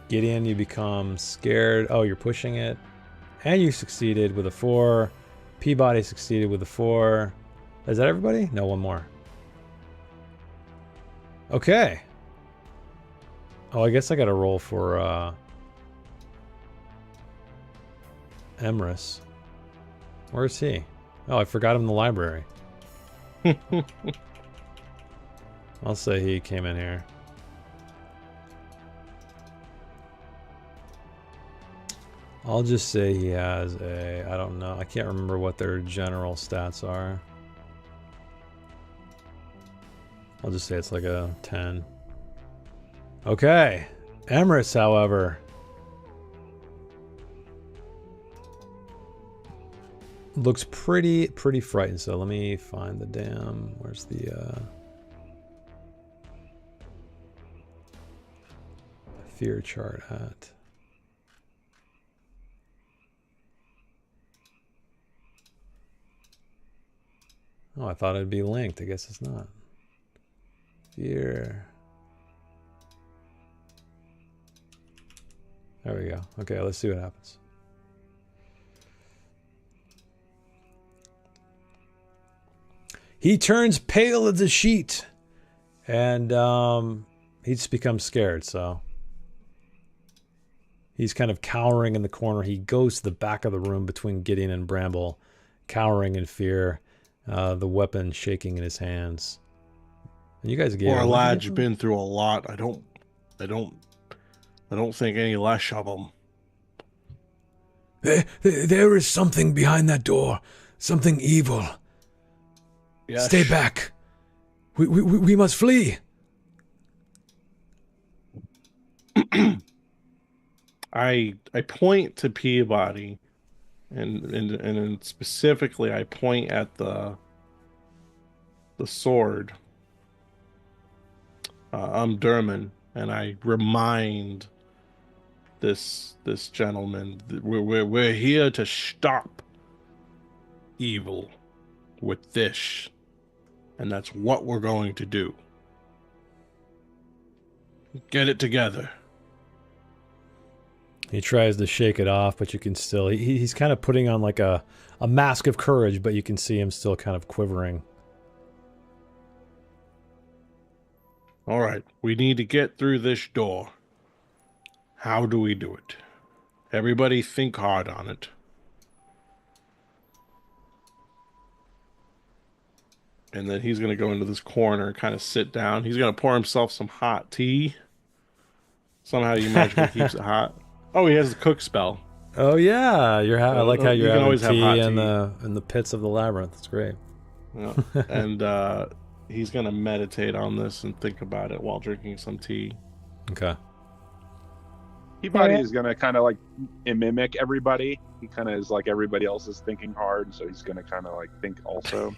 Gideon, you become scared. Oh, you're pushing it. And you succeeded with a 4. Peebody succeeded with a 4. Is that everybody? No, one more. Okay. Oh, I guess I got to roll for Emrys. Where is he? Oh, I forgot him in the library. I'll say he came in here. I'll just say he has a, I don't know, I can't remember what their general stats are. I'll just say it's like a 10. Okay. Emrys, however, looks pretty frightened. So let me find the damn, where's the fear chart at? Oh, I thought it'd be linked. I guess it's not. Fear. There we go. Okay, let's see what happens. He turns pale as a sheet. And he just becomes scared, so. He's kind of cowering in the corner. He goes to the back of the room between Gideon and Bramble, cowering in fear. The weapon shaking in his hands. And you guys get. Poor lad's been through a lot. I don't think any less of them. There is something behind that door. Something evil. Yes. Stay back. We must flee. I point to Peebody, and specifically I point at the sword, Durman, and I remind this gentleman that we're here to stop evil with this, and that's what we're going to do. Get it together. He tries to shake it off, but you can still... He's kind of putting on like a mask of courage, but you can see him still kind of quivering. All right, we need to get through this door. How do we do it? Everybody think hard on it. And then he's going to go into this corner and kind of sit down. He's going to pour himself some hot tea. Somehow you magically keeps it hot. Oh, he has the cook spell. Oh yeah, I like how you're having always have tea hot in tea. the pits of the labyrinth. It's great. Yeah. And he's going to meditate on this and think about it while drinking some tea. Okay. Peabody is going to kind of like mimic everybody. He kind of is like everybody else is thinking hard, so he's going to kind of like think also.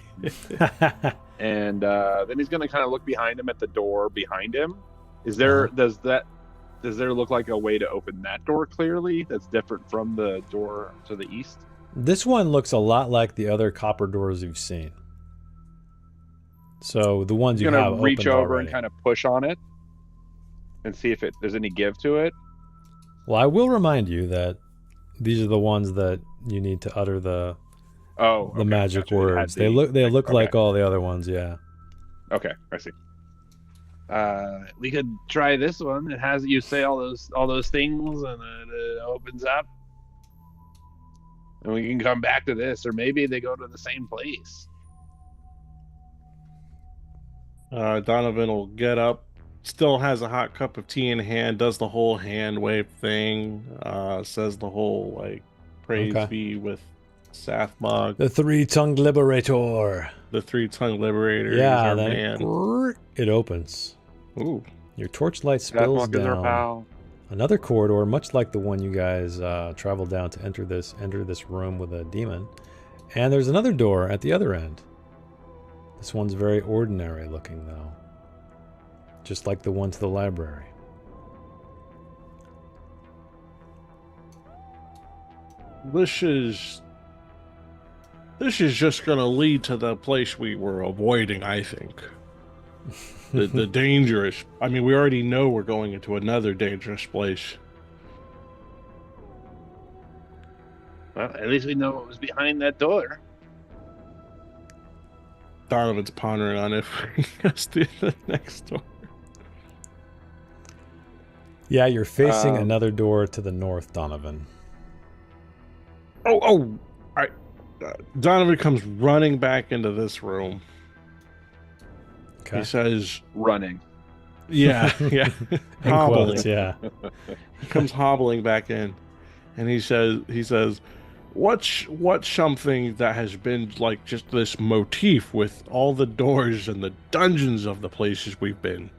And then he's going to kind of look behind him at the door behind him. Is there does there look like a way to open that door clearly that's different from the door to the east? This one looks a lot like the other copper doors you've seen. So the ones you have Gonna reach opened over already. and kind of push on it and see if there's any give to it. Well, I will remind you that these are the ones that you need to utter the magic gotcha. words. They look like all the other ones, yeah. Okay, I see. We could try this one. It has you say all those things, and it opens up, and we can come back to this, or maybe they go to the same place. Donovan will get up, still has a hot cup of tea in hand, does the whole hand wave thing, says the whole like praise be with Sathmog. The three-tongued liberator. The three-tongued liberator. Yeah, is our then man. It opens. Ooh. Your torchlight spills Sathmog is our down pal. another corridor, much like the one you guys traveled down to enter this room with a demon. And there's another door at the other end. This one's very ordinary looking, though. Just like the one to the library. This is just going to lead to the place we were avoiding, I think. The dangerous... I mean, we already know we're going into another dangerous place. Well, at least we know what was behind that door. Donovan's pondering on if he goes to the next door. Yeah, you're facing another door to the north, Donovan. Donovan comes running back into this room. Okay. He says, Running. yeah, yeah. In Hobbling. quotes, yeah. He comes hobbling back in, and he says, what's something that has been like just this motif with all the doors and the dungeons of the places we've been?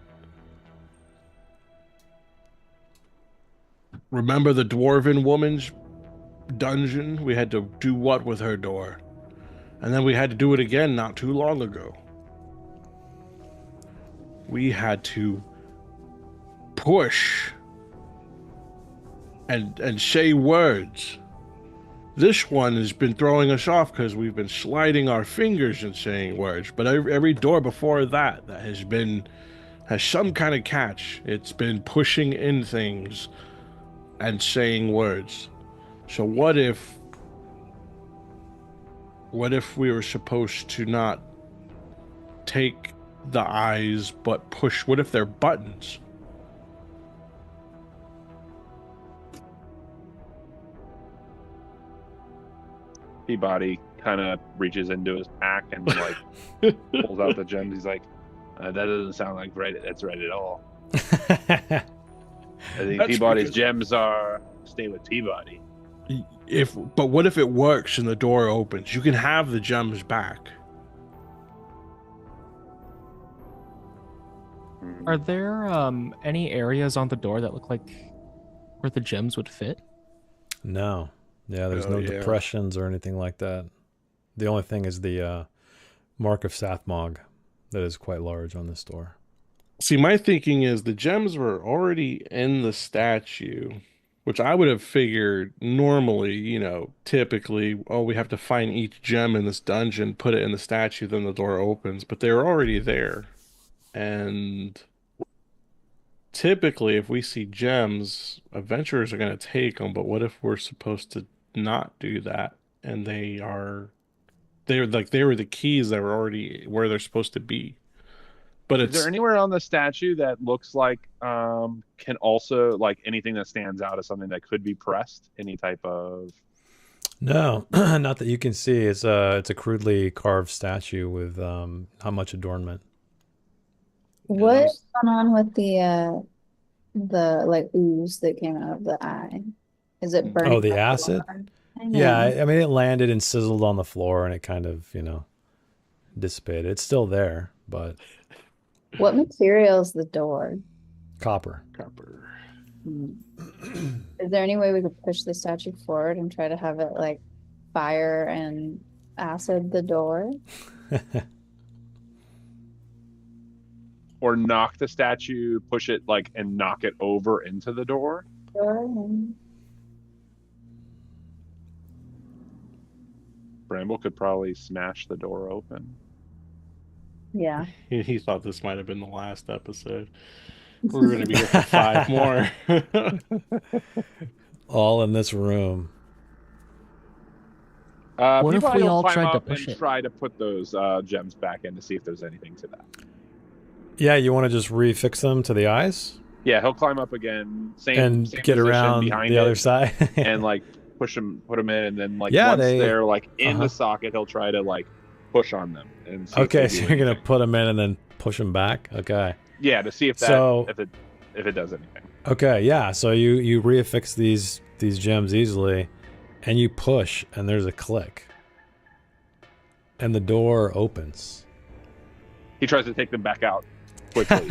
Remember the dwarven woman's dungeon? We had to do what with her door? And then we had to do it again not too long ago. We had to push and say words. This one has been throwing us off because we've been sliding our fingers and saying words. But every door before that has some kind of catch. It's been pushing in things and saying words. So what if we were supposed to not take the eyes but push? What if they're buttons? Peabody kind of reaches into his pack and like pulls out the gems. He's like, that doesn't sound like that's right at all. I think That's Peabody's because- gems are stay with Peabody. But what if it works and the door opens? You can have the gems back. Are there any areas on the door that look like where the gems would fit? No. Yeah, there's no yeah. depressions or anything like that. The only thing is the mark of Sathmog that is quite large on this door. See, my thinking is the gems were already in the statue, which I would have figured normally, typically, we have to find each gem in this dungeon, put it in the statue, then the door opens. But they were already there. And typically, if we see gems, adventurers are going to take them. But what if we're supposed to not do that? And they were the keys that were already where they're supposed to be. But Is there anywhere on the statue that looks like can also like anything that stands out as something that could be pressed? Any type of No, not that you can see. It's a crudely carved statue with not much adornment. What's going on with the like ooze that came out of the eye? Is it burning? Oh, the up acid? water? I know. Yeah, I mean, it landed and sizzled on the floor, and it kind of, dissipated. It's still there, but What material is the door? copper. Is there any way we could push the statue forward and try to have it like fire and acid the door? or knock the statue, push it like and knock it over into the door? Bramble could probably smash the door open. Yeah. He thought this might have been the last episode. We're going to be here for 5 more. All in this room. What if Peabody we will all climb tried to up push and it? try to put those gems back in to see if there's anything to that. Yeah, you want to just refix them to the eyes Yeah, he'll climb up again, same and get position around behind the it, other side. and like put them in, and then like Yeah, once they're like in uh-huh. the socket, he'll try to like push on them and see Okay, if they so do you're gonna anything. put them in and then push them back. Okay. Yeah, to see if that So- if it does anything. Okay, yeah. So you reaffix these gems easily, and you push, and there's a click, and the door opens. He tries to take them back out quickly.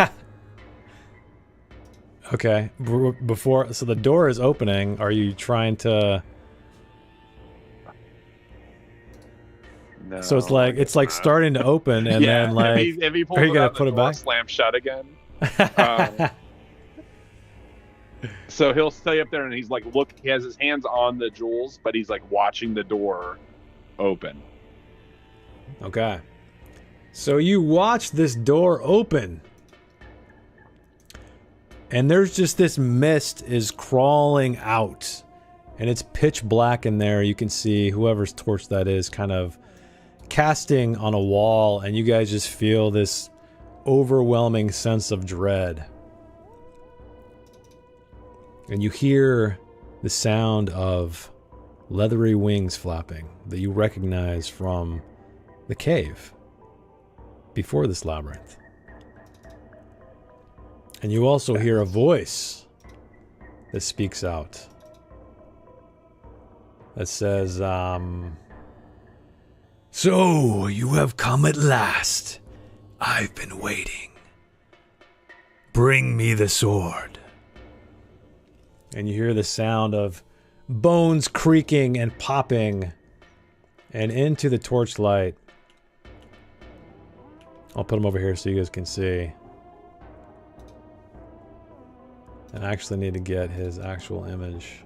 Okay. Before, so the door is opening. Are you trying to? No, So it's like starting to open, and yeah, then like, if he pulls are you it gonna out, put the it door back? slams shut again. So he'll stay up there, and he's like, look, he has his hands on the jewels, but he's like watching the door open. Okay. So you watch this door open. And there's just this mist is crawling out. And it's pitch black in there. You can see whoever's torch that is kind of casting on a wall. And you guys just feel this overwhelming sense of dread. And you hear the sound of leathery wings flapping that you recognize from the cave before this labyrinth. And you also hear a voice that speaks out that says, "So, you have come at last. I've been waiting. Bring me the sword." And you hear the sound of bones creaking and popping. And into the torchlight, I'll put them over here so you guys can see. And I actually need to get his actual image.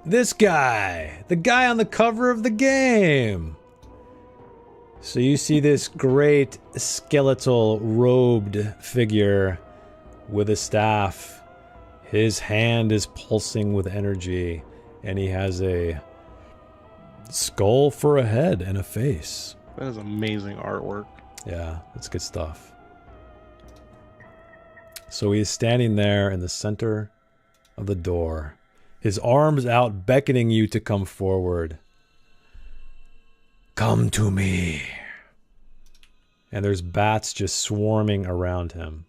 This guy! The guy on the cover of the game! So you see this great skeletal robed figure with a staff. His hand is pulsing with energy, and he has a skull for a head and a face. That is amazing artwork. Yeah, that's good stuff. So he is standing there in the center of the door, his arms out, beckoning you to come forward. Come to me. And there's bats just swarming around him.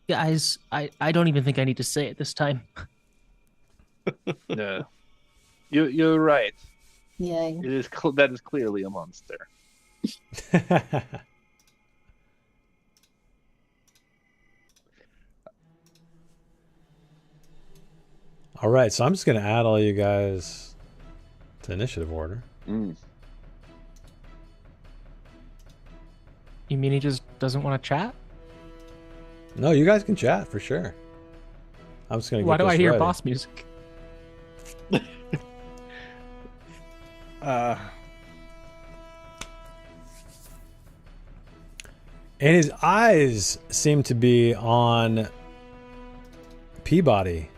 Guys, I don't even think I need to say it this time. No, you're right. Yeah. It is that is clearly a monster. All right, so I'm just going to add all you guys to initiative order. Mm. You mean he just doesn't want to chat? No, you guys can chat for sure. I'm just going to get Why do this I hear ready. boss music? And his eyes seem to be on Peebody.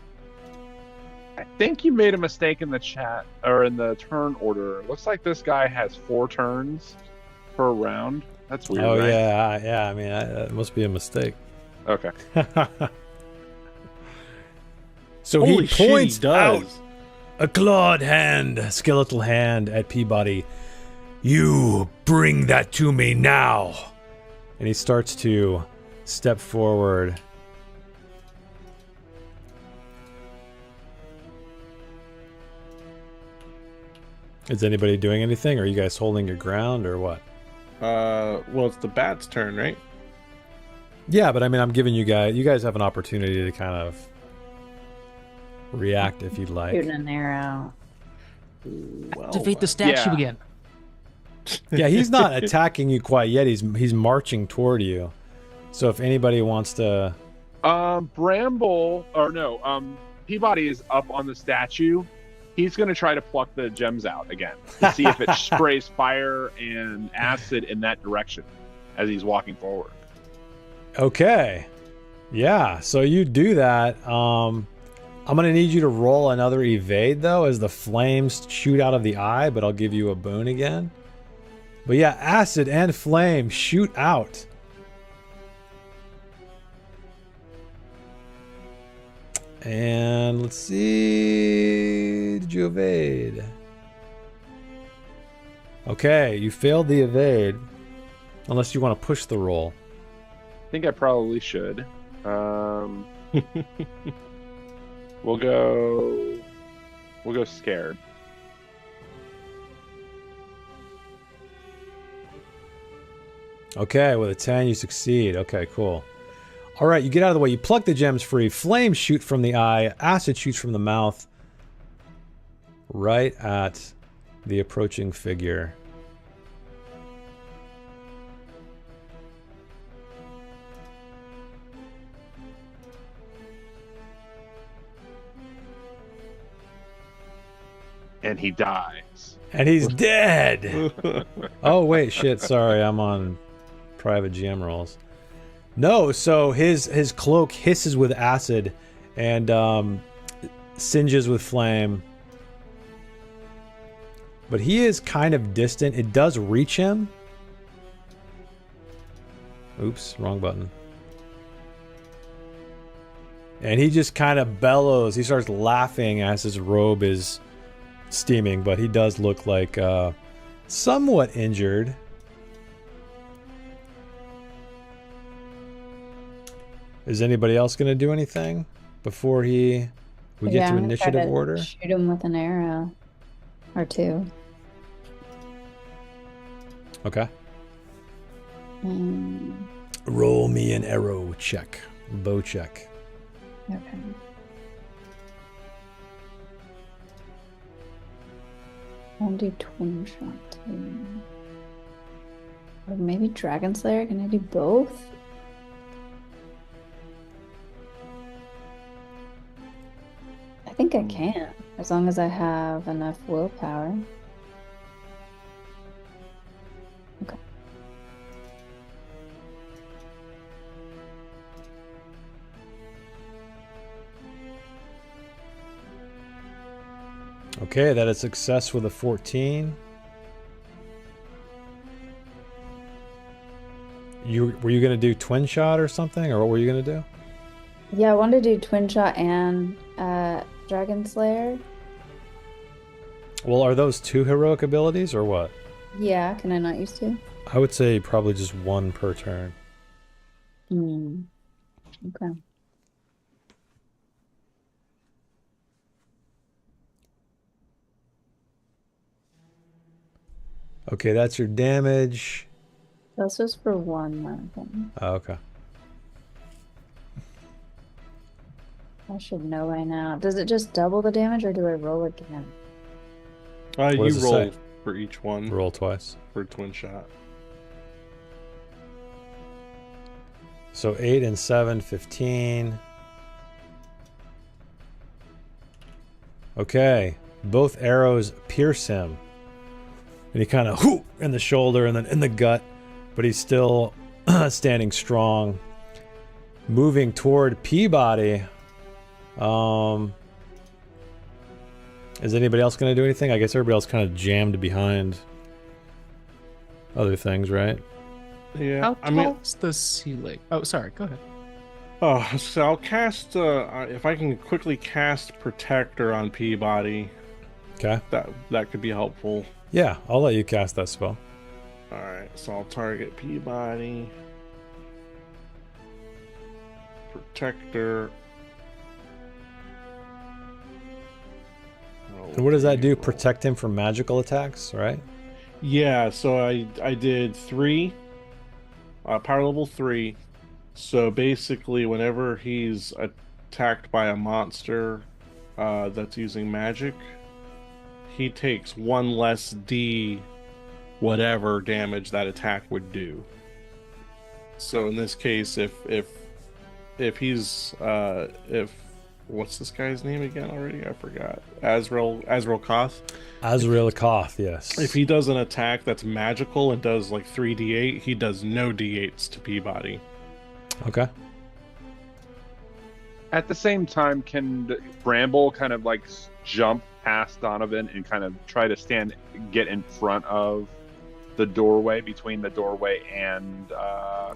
I think you made a mistake in the chat or in the turn order. It looks like this guy has 4 turns per round. That's weird. Oh, right? yeah. I mean, that must be a mistake. Okay. So Holy he shit, points he does. out a clawed hand, a skeletal hand at Peebody. You bring that to me now. And he starts to step forward. Is anybody doing anything? Are you guys holding your ground or what? Well, it's the bat's turn, right? Yeah, but I mean, I'm giving you guys have an opportunity to kind of react if you'd like. Shooting an arrow. Well, Defeat the statue yeah. again. Yeah, he's not attacking you quite yet. He's marching toward you. So if anybody wants to, Bramble or no, Peabody is up on the statue. He's going to try to pluck the gems out again to see if it sprays fire and acid in that direction as he's walking forward. okay, yeah. So you do that. I'm gonna need you to roll another evade though, as the flames shoot out of the eye. But I'll give you a boon again. But yeah, acid and flame shoot out. And let's see. Did you evade? Okay, you failed the evade. Unless you want to push the roll. I think I probably should. We'll go scared. Okay, with a 10, you succeed. Okay, cool. All right, you get out of the way. You pluck the gems free. Flames shoot from the eye. Acid shoots from the mouth. Right at the approaching figure. And he dies. And he's dead! Oh, wait, shit. Sorry, I'm on private GM rolls. No, so his cloak hisses with acid and singes with flame. But he is kind of distant. It does reach him. Oops, wrong button. And he just kind of bellows. He starts laughing as his robe is steaming, but he does look like somewhat injured. Is anybody else going to do anything before we get to I'm gonna try initiative to order? Shoot him with an arrow or two. Okay. Um, Roll me an arrow check. Bow check. okay. I'll do twin shot too. Or maybe Dragon Slayer. Can I do both? I think I can, as long as I have enough willpower. Okay. Okay, that is success with a 14. Were you going to do twin shot or something, or what were you going to do? Yeah, I wanted to do twin shot and Dragon Slayer. Well, are those 2 heroic abilities or what? Yeah, can I not use two? I would say probably just 1 per turn. Hmm. Okay. Okay, that's your damage. This was for one, I think. Oh, okay. I should know by now. Does it just double the damage, or do I roll again? What You does it roll say? for each one Roll twice. for twin shot. So 8 and 7, 15. Okay. Both arrows pierce him. And he kind of in the shoulder and then in the gut. But he's still standing strong. Moving toward Peebody. Is anybody else going to do anything? I guess everybody else kind of jammed behind other things, right? Yeah, How I mean, tall is the ceiling? Oh, sorry. Go ahead. oh, so I'll cast. If I can quickly cast Protector on Peabody, Okay. that could be helpful. Yeah, I'll let you cast that spell. All right, so I'll target Peabody. Protector. And what does that do? Roll. Protect him from magical attacks, right? Yeah, so I did 3, power level 3. So basically, whenever he's attacked by a monster that's using magic, he takes 1 less D, whatever damage that attack would do. So in this case, if he's if what's this guy's name again already? I forgot. Azrael Koth. Azrael Koth, yes. If he does an attack that's magical and does like 3d8, he does no d8s to Peabody. Okay. At the same time, can Bramble kind of like jump past Donovan and kind of try to get in front of the doorway, between the doorway and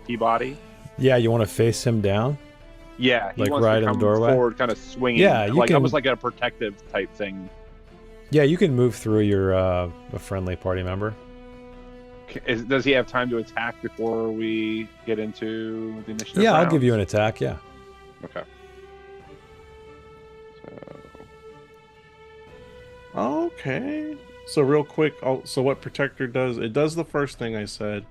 Peabody? Yeah, you want to face him down? Yeah, he Like wants right to in the come doorway? forward, kind of swinging. Yeah, you like can- almost like a protective type thing. Yeah, you can move through your a friendly party member. Does he have time to attack before we get into the initiative? Yeah, I'll round? give you an attack, yeah. Okay. Okay. So real quick, so what Protector does, it does the first thing I said.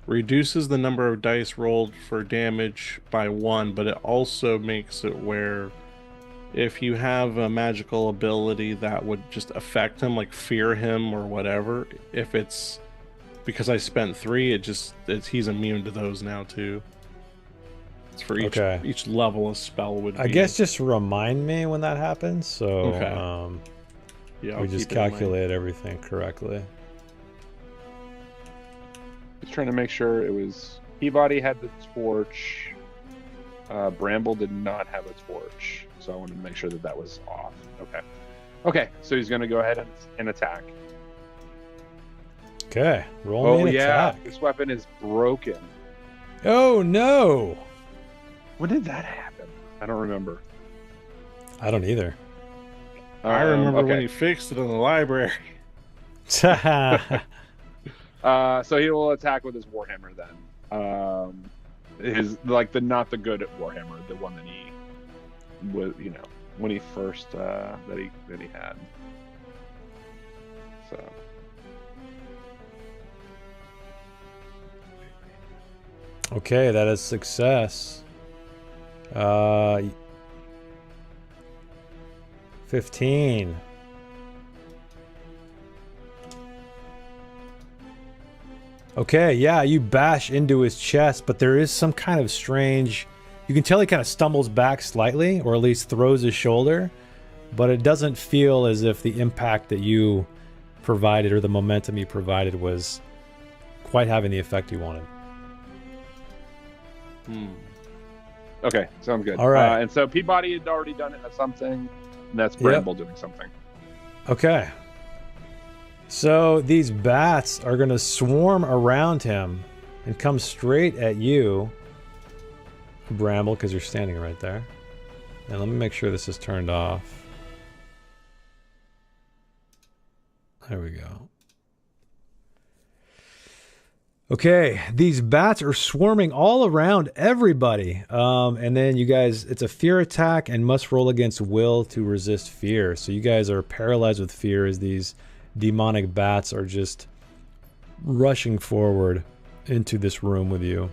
Reduces the number of dice rolled for damage by 1, but it also makes it where if you have a magical ability that would just affect him, like fear him or whatever, if it's because I spent 3, he's immune to those now too. It's for each level a spell would be. I guess just remind me when that happens, so Okay. Yeah, I'll we just keep it in mind. calculate everything correctly. Just trying to make sure it was Peabody had the torch. Bramble did not have a torch, so I wanted to make sure that was off. Okay, so he's going to go ahead and attack. Okay, roll me an attack. This weapon is broken. Oh no! When did that happen? I don't remember. I don't either. I remember okay. when he fixed it in the library. So he will attack with his warhammer then. His like not the good warhammer, the one that he was, when he first that he had. So. Okay, that is success. 15. Okay, yeah, you bash into his chest, but there is some kind of strange... You can tell he kind of stumbles back slightly, or at least throws his shoulder, but it doesn't feel as if the impact that you provided, or the momentum you provided, was quite having the effect you wanted. Okay, sounds good. All right. And so Peebody had already done it at something, and that's Bramble doing something. Okay. So these bats are going to swarm around him and come straight at you, Bramble, because you're standing right there. And let me make sure this is turned off. There we go. Okay, these bats are swarming all around everybody. And then you guys, it's a fear attack and must roll against will to resist fear. So you guys are paralyzed with fear as these demonic bats are just rushing forward into this room with you.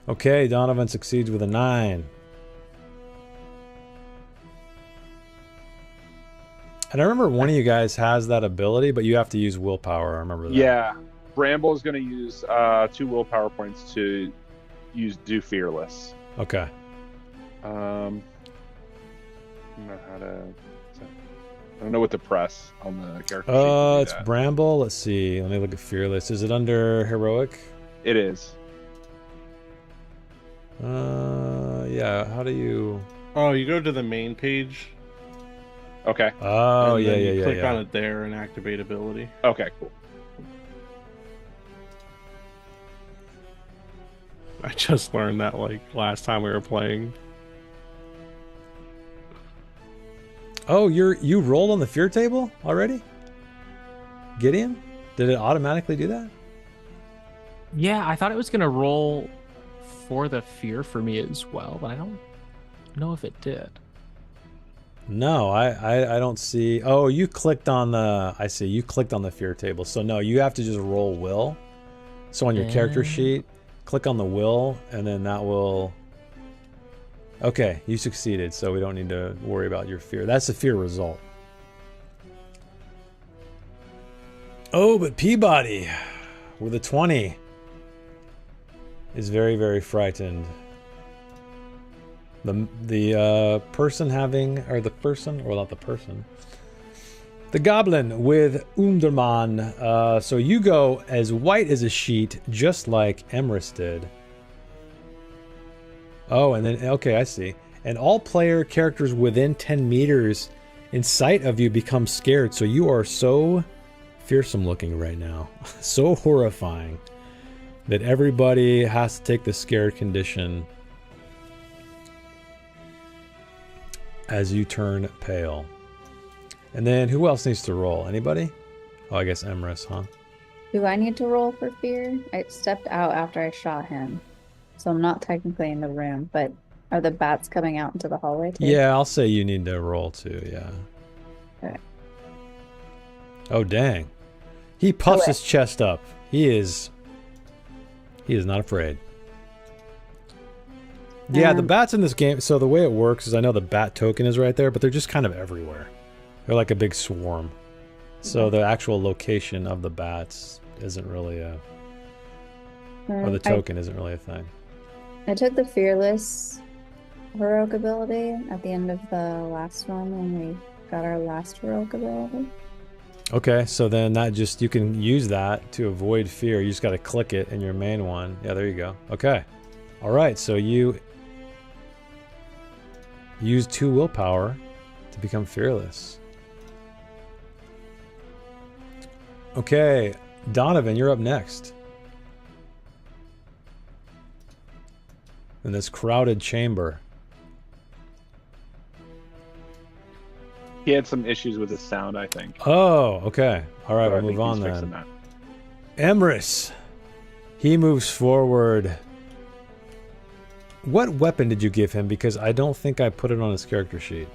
Okay, Donovan succeeds with a 9. And I remember one of you guys has that ability, but you have to use willpower. I remember that. Yeah, Bramble is going to use 2 willpower points to do fearless. Okay. I don't know how to. I don't know what to press on the character sheet. It's Bramble. Let's see. Let me look at fearless. Is it under heroic? It is. Yeah. How do you? Oh, you go to the main page. Okay. Oh, and yeah, then yeah, you yeah. click yeah. on it there and activate ability. Okay, cool. I just learned that like last time we were playing. Oh, you rolled on the fear table already? Gideon? Did it automatically do that? Yeah, I thought it was gonna roll for the fear for me as well, but I don't know if it did. No, I don't see. Oh, you clicked on the. I see. You clicked on the fear table. So no, you have to just roll will. So on your character sheet, click on the will, and then that will. Okay, you succeeded, so we don't need to worry about your fear. That's the fear result. Oh, but Peebody, with a 20, is very, very frightened. The person having, or the person, or not the person, the goblin with Underman. So you go as white as a sheet, just like Emrys did. Oh, and then, okay, I see. And all player characters within 10 meters in sight of you become scared. So you are so fearsome looking right now. So horrifying that everybody has to take the scared condition as you turn pale. And then who else needs to roll? Anybody? Oh, I guess Emrys, huh? Do I need to roll for fear? I stepped out after I shot him, so I'm not technically in the room, but are the bats coming out into the hallway too? Yeah, I'll say you need to roll too, yeah. Okay. Oh, dang. He puffs his chest up. He is not afraid. Yeah, the bats in this game, so the way it works is I know the bat token is right there, but they're just kind of everywhere. They're like a big swarm. So the actual location of the bats isn't really a... or the token isn't really a thing. I took the fearless heroic ability at the end of the last one when we got our last heroic ability. Okay, so then that just, you can use that to avoid fear. You just got to click it in your main one. Yeah, there you go. Okay. All right, so you use 2 willpower to become fearless. Okay, Donovan, you're up next. in this crowded chamber. He had some issues with his sound, I think. Oh, okay. All right, So I we'll think move on he's fixing then. that. Emrys. He moves forward. What weapon did you give him? Because I don't think I put it on his character sheet.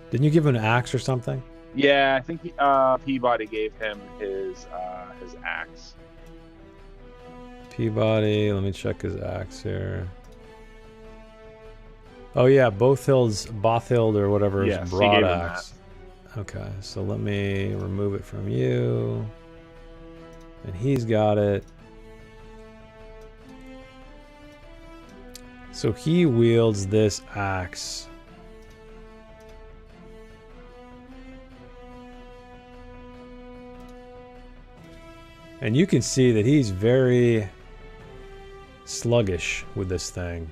Didn't you give him an axe or something? Yeah, I think Peebody gave him his axe. Peebody, let me check his axe here. Oh yeah, Bothild or whatever Yes, is he gave him broadaxe. Okay, so let me remove it from you. And he's got it. So he wields this axe. And you can see that he's very sluggish with this thing.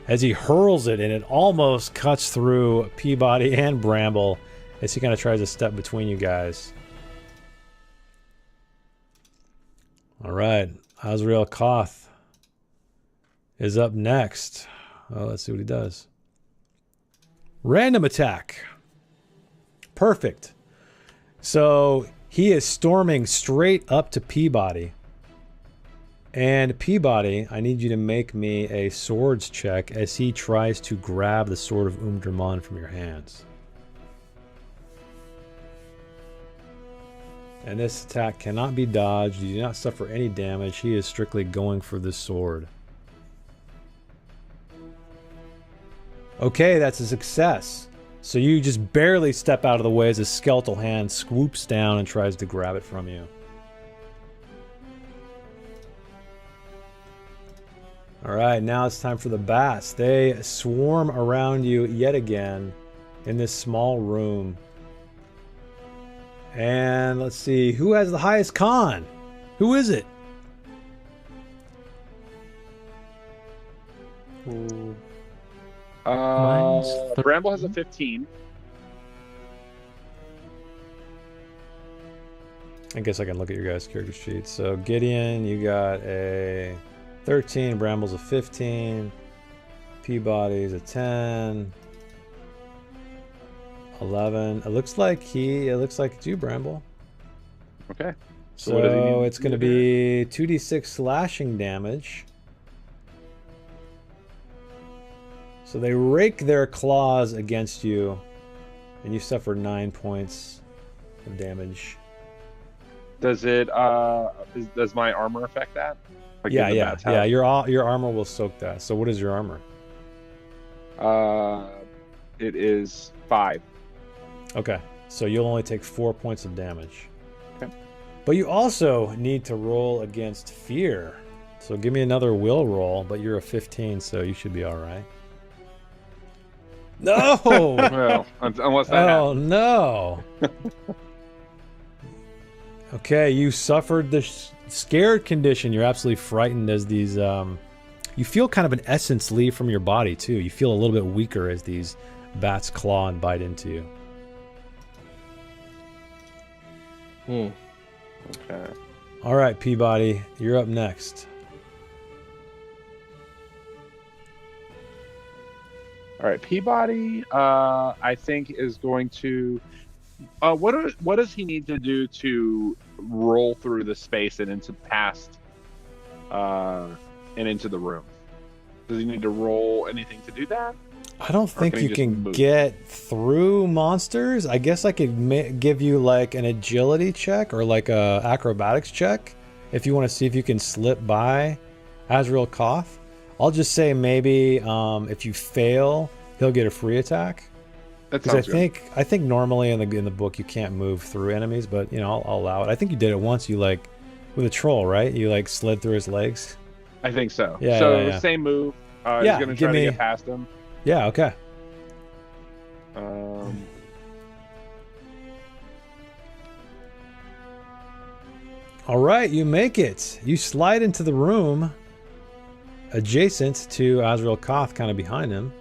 As he hurls it, and it almost cuts through Peebody and Bramble as he kind of tries to step between you guys. Alright, Azrael Koth is up next. Oh, let's see what he does. Random attack. Perfect. So he is storming straight up to Peebody. And Peebody, I need you to make me a swords check as he tries to grab the sword of Umdraman from your hands. And this attack cannot be dodged. You do not suffer any damage. He is strictly going for the sword. Okay, that's a success. So you just barely step out of the way as a skeletal hand swoops down and tries to grab it from you. Alright, now it's time for the bats. They swarm around you yet again in this small room. And let's see, who has the highest con? Who is it? Bramble has a 15. I guess I can look at your guys' character sheets. So Gideon, you got a 13, Bramble's a 15, Peabody's a 10, 11. It looks like it's you, Bramble. Okay. So what does he need to it's going to do here? be 2d6 slashing damage. So they rake their claws against you, and you suffer 9 points of damage. Does does my armor affect that? Like Yeah, in the yeah, bat's yeah. house? Your armor will soak that. So what is your armor? It is 5. Okay, so you'll only take 4 points of damage. Okay. But you also need to roll against fear. So give me another will roll, but you're a 15, so you should be all right. No! Well, unless that Oh, happens. no! Okay, you suffered the scared condition. You're absolutely frightened as these... you feel kind of an essence leave from your body, too. You feel a little bit weaker as these bats claw and bite into you. Okay. All right, Peebody, you're up next. All right, Peebody, I think is going to. What does he need to do to roll through the space and into past, and into the room? Does he need to roll anything to do that? I don't think can he you just can move? get through monsters. I guess I could give you like an agility check or like a acrobatics check if you want to see if you can slip by Azrael Koth. I'll just say maybe if you fail, he'll get a free attack. That Because sounds good. I think normally in the book you can't move through enemies, but you know I'll allow it. I think you did it once. You like with a troll, right? You like slid through his legs. I think so. Yeah, So yeah, yeah. same move. Yeah, He's going to give try to me- get past him. Yeah. Okay. All right, you make it. You slide into the room adjacent to Azrael Koth, kind of behind him.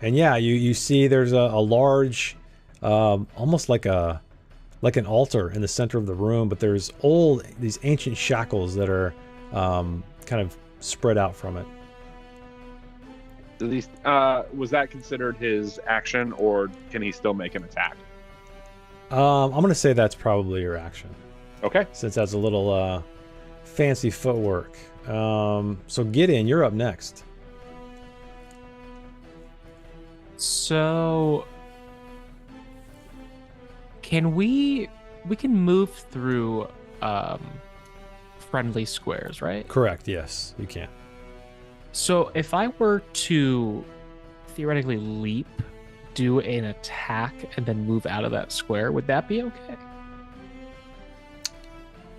And yeah, you see there's a large, almost like an altar in the center of the room, but there's these ancient shackles that are kind of spread out from it. Does he, was that considered his action, or can he still make an attack? I'm gonna say that's probably your action, Okay. since that's a little fancy footwork. So Gideon, you're up next. So can we can move through friendly squares, right? Correct. Yes, you can. So if I were to theoretically leap, do an attack, and then move out of that square, would that be okay?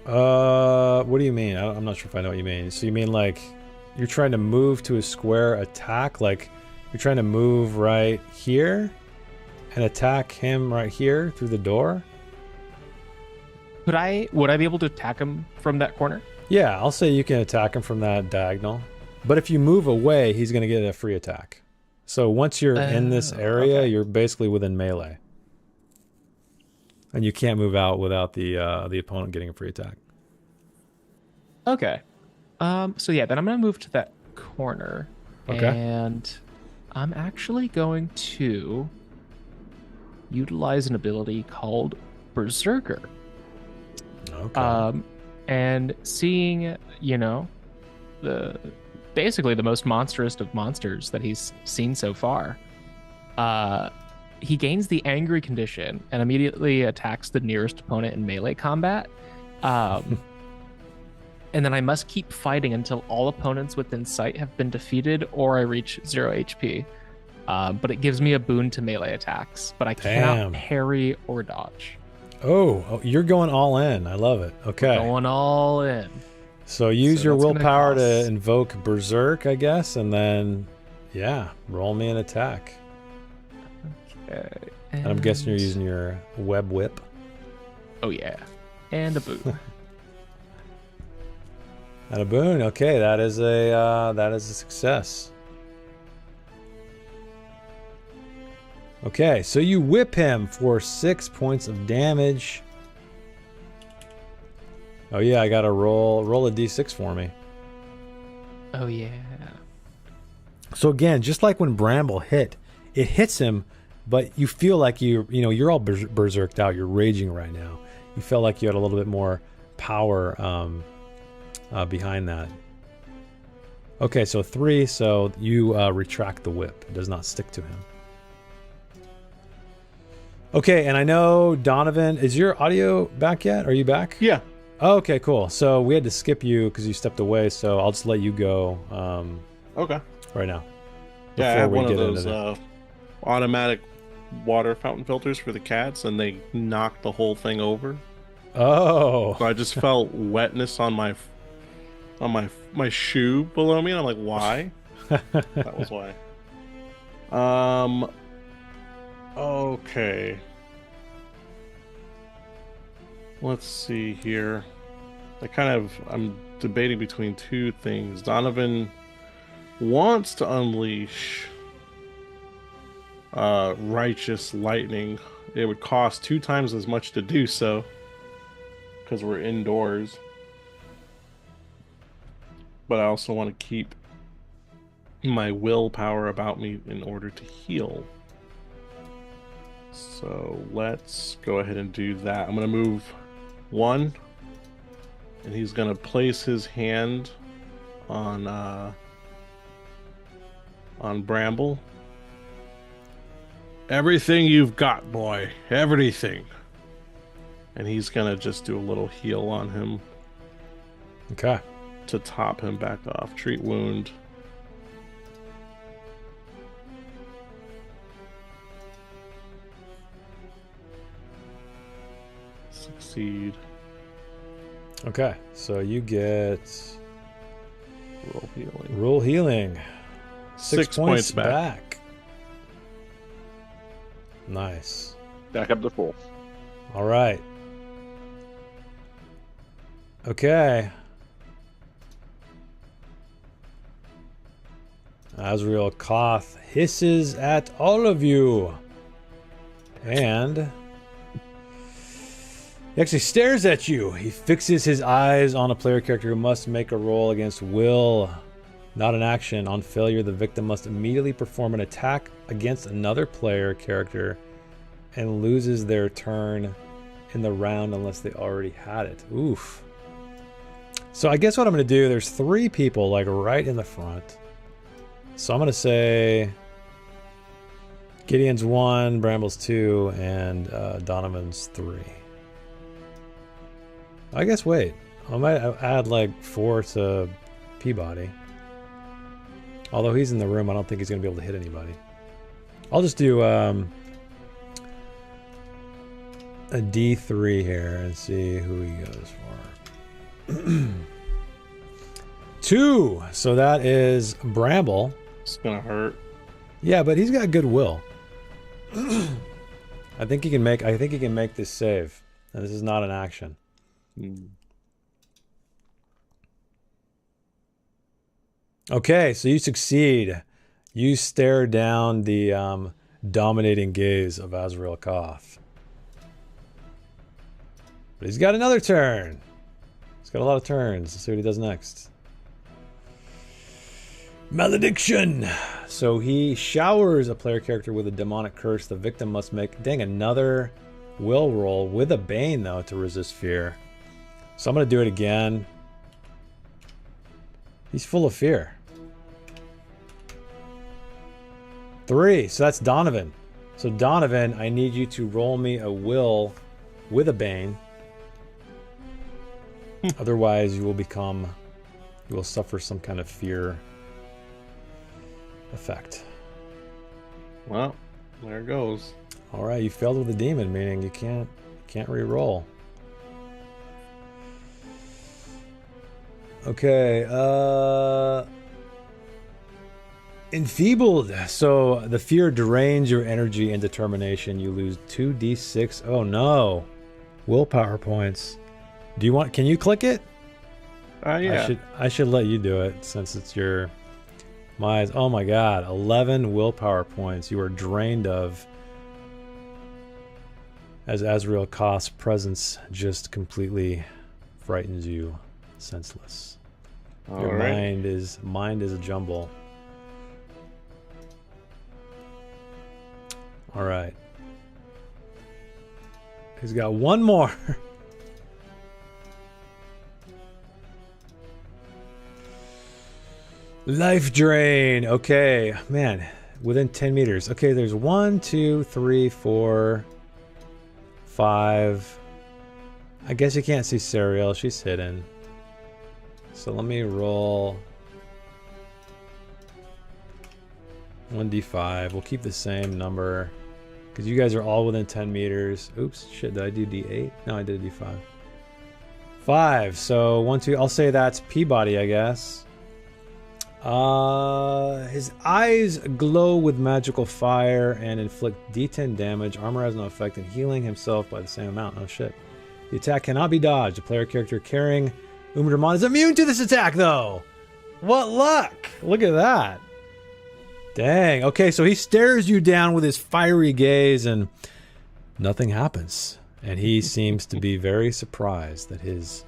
What do you mean? I'm not sure if I know what you mean. So you mean like you're trying to move to a square attack? Like you're trying to move right here and attack him right here through the door? Would I be able to attack him from that corner? Yeah, I'll say you can attack him from that diagonal. But if you move away, he's going to get a free attack. So once you're in this area, okay. you're basically within melee. And you can't move out without the opponent getting a free attack. Okay. So yeah, then I'm gonna move to that corner. Okay. And I'm actually going to utilize an ability called Berserker. Okay. And seeing, basically the most monstrous of monsters that he's seen so far, he gains the angry condition and immediately attacks the nearest opponent in melee combat. And then I must keep fighting until all opponents within sight have been defeated or I reach 0 HP. But it gives me a boon to melee attacks, but I cannot parry or dodge. Oh, you're going all in. I love it. Okay. Going all in. So use your that's gonna willpower to cost- invoke Berserk, I guess, and then, yeah, roll me an attack. Okay. And I'm guessing you're using your web whip. Oh yeah, and a boon. And a boon. Okay, that is a success. Okay, so you whip him for 6 points of damage. Oh yeah, I gotta roll a d6 for me. Oh yeah. So again, just like when Bramble hit, it hits him, but you feel like you're all berserked out. You're raging right now. You felt like you had a little bit more power behind that. Okay, so 3. So you retract the whip. It does not stick to him. Okay, and I know Donovan, is your audio back yet? Are you back? Yeah. Oh, okay, cool. So we had to skip you because you stepped away. So I'll just let you go. Okay. Right now. Yeah, I before have we one of get into those automatic water fountain filters for the cats, and they knocked the whole thing over. Oh. So I just felt wetness on my shoe below me, and I'm like, why? That was why. Okay. Let's see here. I'm debating between two things. Donovan wants to unleash righteous lightning. It would cost 2 times as much to do so because we're indoors. But I also want to keep my willpower about me in order to heal. So let's go ahead and do that. I'm going to move 1, and he's going to place his hand on Bramble. Everything you've got, boy. Everything. And he's going to just do a little heal on him Okay. to top him back off. Treat wound. Succeed. Okay. So you get Roll healing. roll healing. 6 points back. Nice. Back up to full. All right. Okay. Azrael Koth hisses at all of you. And he actually stares at you. He fixes his eyes on a player character who must make a roll against will. Not an action. On failure, the victim must immediately perform an attack against another player character and loses their turn in the round unless they already had it. Oof. So I guess what I'm going to do, there's 3 people like right in the front. So I'm going to say Gideon's 1, Bramble's 2, and Donovan's 3. I guess, wait. I might add like 4 to Peebody. Although he's in the room, I don't think he's going to be able to hit anybody. I'll just do a D3 here and see who he goes for. 2. So that is Bramble. It's gonna hurt. Yeah, but he's got goodwill. I think he can make this save. And this is not an action. Okay, so you succeed. You stare down the dominating gaze of Azrael Koth. But he's got another turn. He's got a lot of turns. Let's see what he does next. Malediction! So he showers a player character with a demonic curse. The victim must make, dang, another will roll with a bane, though, to resist fear. So I'm going to do it again. He's full of fear. 3. So that's Donovan. So Donovan, I need you to roll me a will with a bane. Otherwise, you will suffer some kind of fear effect. Well, there it goes. All right, you failed with a demon, meaning you can't re-roll. Okay, enfeebled. So the fear drains your energy and determination. You lose 2d6. Oh no, willpower points. Do you want? Can you click it? Yeah. I should let you do it since it's your. Oh my god, 11 willpower points you are drained of as Azrael Koth's presence just completely frightens you senseless. Your mind is a jumble. All right. He's got one more. Life drain. Okay, man, within 10 meters. Okay, there's 1, 2, 3, 4, 5. I guess you can't see Serial. She's hidden. So let me roll 1d5. We'll keep the same number because you guys are all within 10 meters. Oops, shit, did I do d8? No, I did d5. 5. So 1, 2. I'll say that's Peebody, I guess. His eyes glow with magical fire and inflict d10 damage. Armor has no effect, and healing himself by the same amount. Oh shit. The attack cannot be dodged. A player character carrying Umdramon is immune to this attack, though. What luck! Look at that. Dang. Okay, so he stares you down with his fiery gaze, and nothing happens. And he seems to be very surprised that his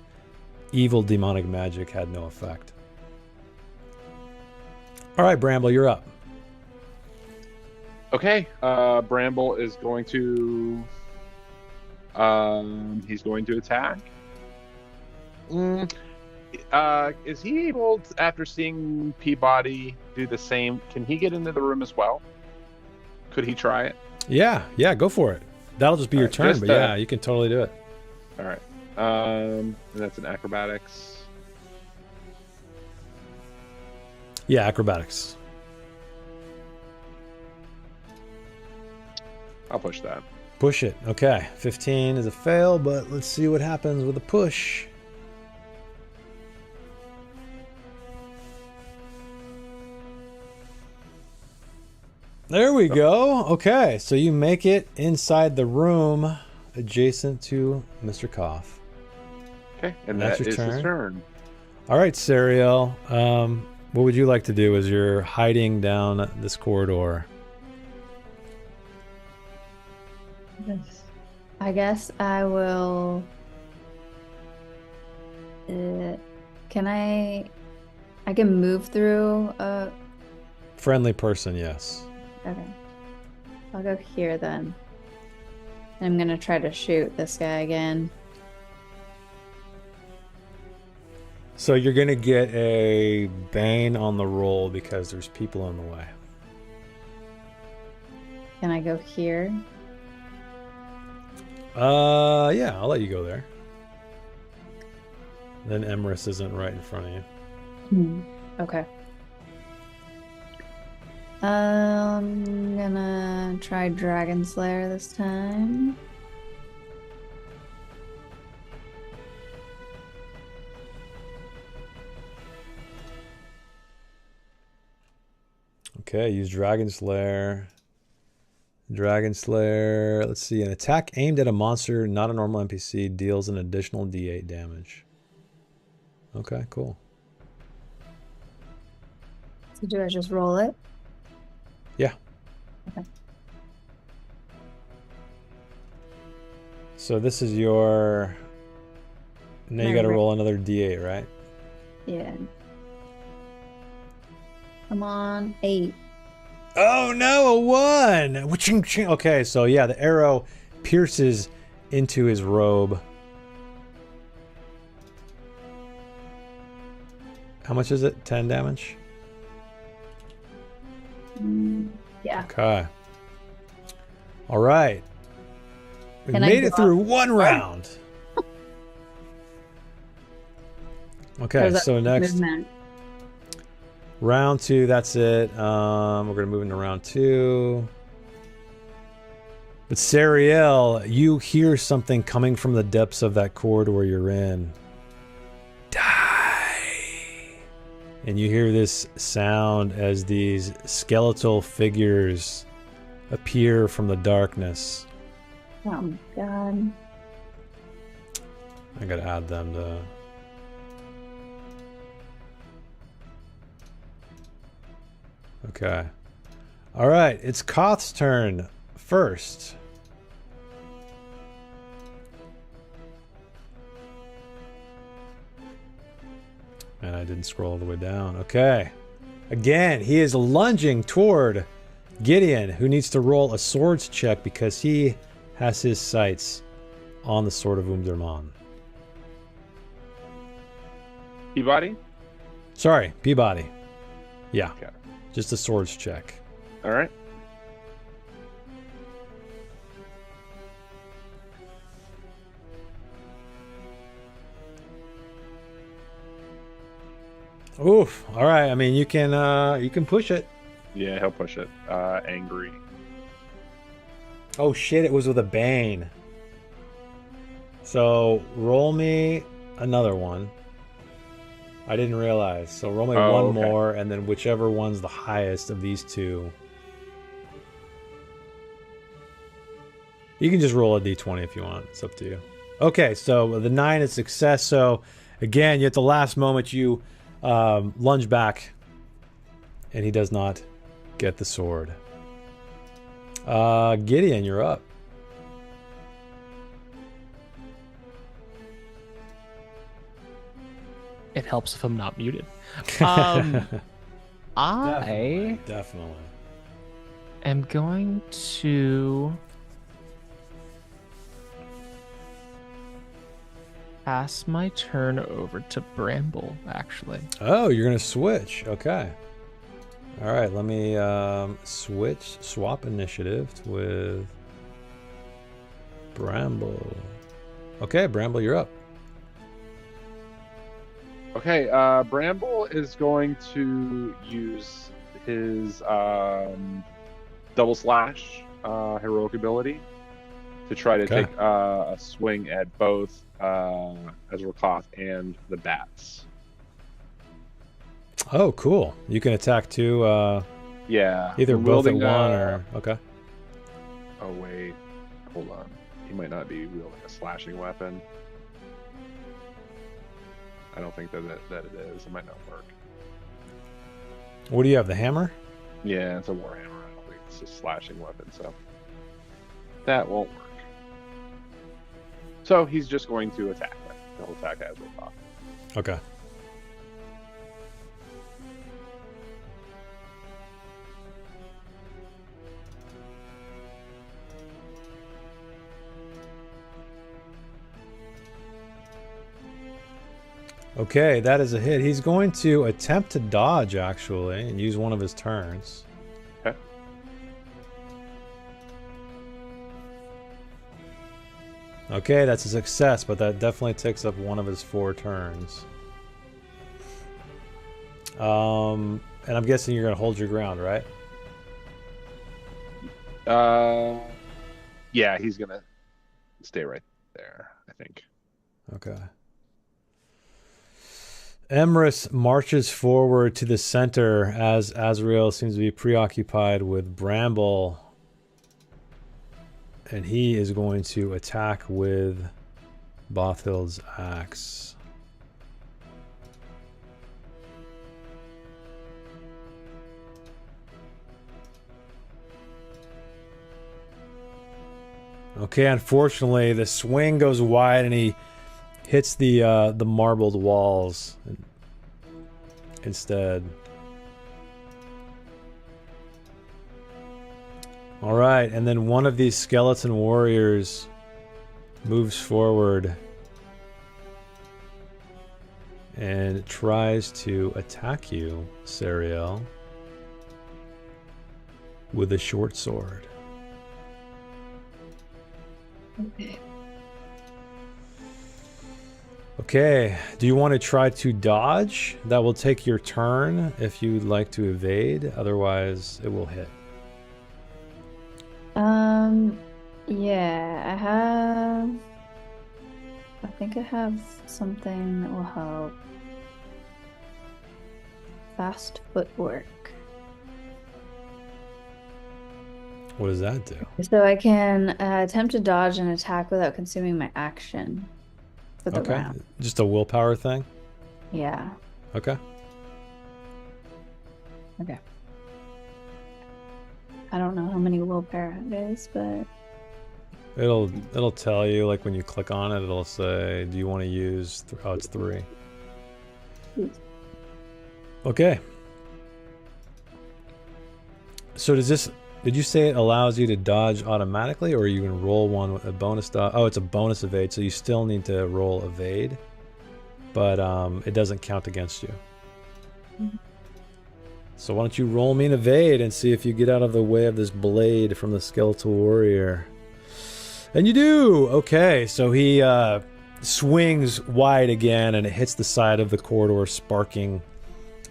evil demonic magic had no effect. All right, Bramble, you're up. Okay, Bramble is going to he's going to attack. Is he able to, after seeing Peebody do the same, can he get into the room as well? Could he try it? Yeah, go for it. That'll just be your turn, but yeah, you can totally do it. All right. And that's an acrobatics. Yeah, acrobatics. I'll push that. Push it. Okay, 15 is a fail, but let's see what happens with a push. There we go. Okay, so you make it inside the room adjacent to Mr. Koth. Okay, and that's that your is turn. his turn. All right, Serial. What would you like to do as you're hiding down this corridor? I guess I will. Can I I can move through. Friendly person, yes. Okay. I'll go here then. I'm gonna try to shoot this guy again. So you're gonna get a Bane on the roll because there's people in the way. Can I go here? Yeah, I'll let you go there. Then Emrys isn't right in front of you. Okay. I'm gonna try Dragon Slayer this time. Okay, use Dragon Slayer. Dragon Slayer, let's see. An attack aimed at a monster, not a normal NPC, deals an additional D8 damage. Okay, cool. So do I just roll it? Yeah. Okay. So this is your... Now you gotta roll another D8, right? Yeah. Come on, 8. Oh no, a 1! Waching-ching. Okay, so yeah, the arrow pierces into his robe. How much is it? 10 damage? Yeah. Okay. All right. We Can I made it go through up? one round. Okay, Or is that so next movement? round 2, that's it. We're gonna move into round 2. But Sariel, you hear something coming from the depths of that corridor you're in. Die. And you hear this sound as these skeletal figures appear from the darkness. Oh my god. I gotta add them to... Okay. Alright, it's Koth's turn first. And I didn't scroll all the way down. Okay. Again, he is lunging toward Gideon, who needs to roll a swords check because he has his sights on the Sword of Umdurman. Peabody? Sorry, Peebody. Yeah. Okay. Just a swords check. All right. Oof. All right. I mean, you can push it. Yeah, he'll push it. Angry. Oh shit! It was with a Bane. So roll me another one. I didn't realize. So roll me Oh, one okay. more, and then whichever one's the highest of these two. You can just roll a d20 if you want. It's up to you. Okay, so the 9 is success. So again, you at the last moment you lunge back, and he does not get the sword. Gideon, you're up. It helps if I'm not muted. I Definitely. am going to pass my turn over to Bramble, actually. Oh, you're gonna switch. Okay. All right. Let me swap initiative with Bramble. Okay, Bramble, you're up. Okay, Bramble is going to use his double slash heroic ability to try to Okay. take a swing at both Ezra Koth and the bats. Oh, cool. You can attack two, Yeah. either I'm both at wielding, one or... Okay. Oh, wait. Hold on. He might not be wielding a slashing weapon. I don't think that it is. It might not work. What do you have, the hammer? Yeah, it's a warhammer. I don't think it's a slashing weapon, so that won't work. So he's just going to attack. He'll attack Ezra Koth. Okay. Okay, that is a hit. He's going to attempt to dodge, actually, and use one of his turns. Okay. Okay, that's a success, but that definitely takes up one of his 4 turns. And I'm guessing you're going to hold your ground, right? Yeah, he's gonna stay right there, I think. Okay. Emrys marches forward to the center as Azrael seems to be preoccupied with Bramble. And he is going to attack with Bothild's axe. Okay, unfortunately, the swing goes wide and he hits the marbled walls instead. All right, and then one of these skeleton warriors moves forward and tries to attack you, Sariel, with a short sword. Okay. Okay, do you want to try to dodge? That will take your turn if you'd like to evade, otherwise it will hit. Yeah, I think I have something that will help. Fast footwork. What does that do? So I can attempt to dodge an attack without consuming my action for the Okay, round. just a willpower thing? Yeah. Okay. Okay. I don't know how many willpower it is, but It'll tell you, like when you click on it, it'll say, do you want to use, oh, it's 3. Okay. So did you say it allows you to dodge automatically, or you can roll one with a bonus dodge? Oh, it's a bonus evade, so you still need to roll evade, but it doesn't count against you. Mhm. So why don't you roll me an evade and see if you get out of the way of this blade from the skeletal warrior. And you do! Okay, so he swings wide again, and it hits the side of the corridor, sparking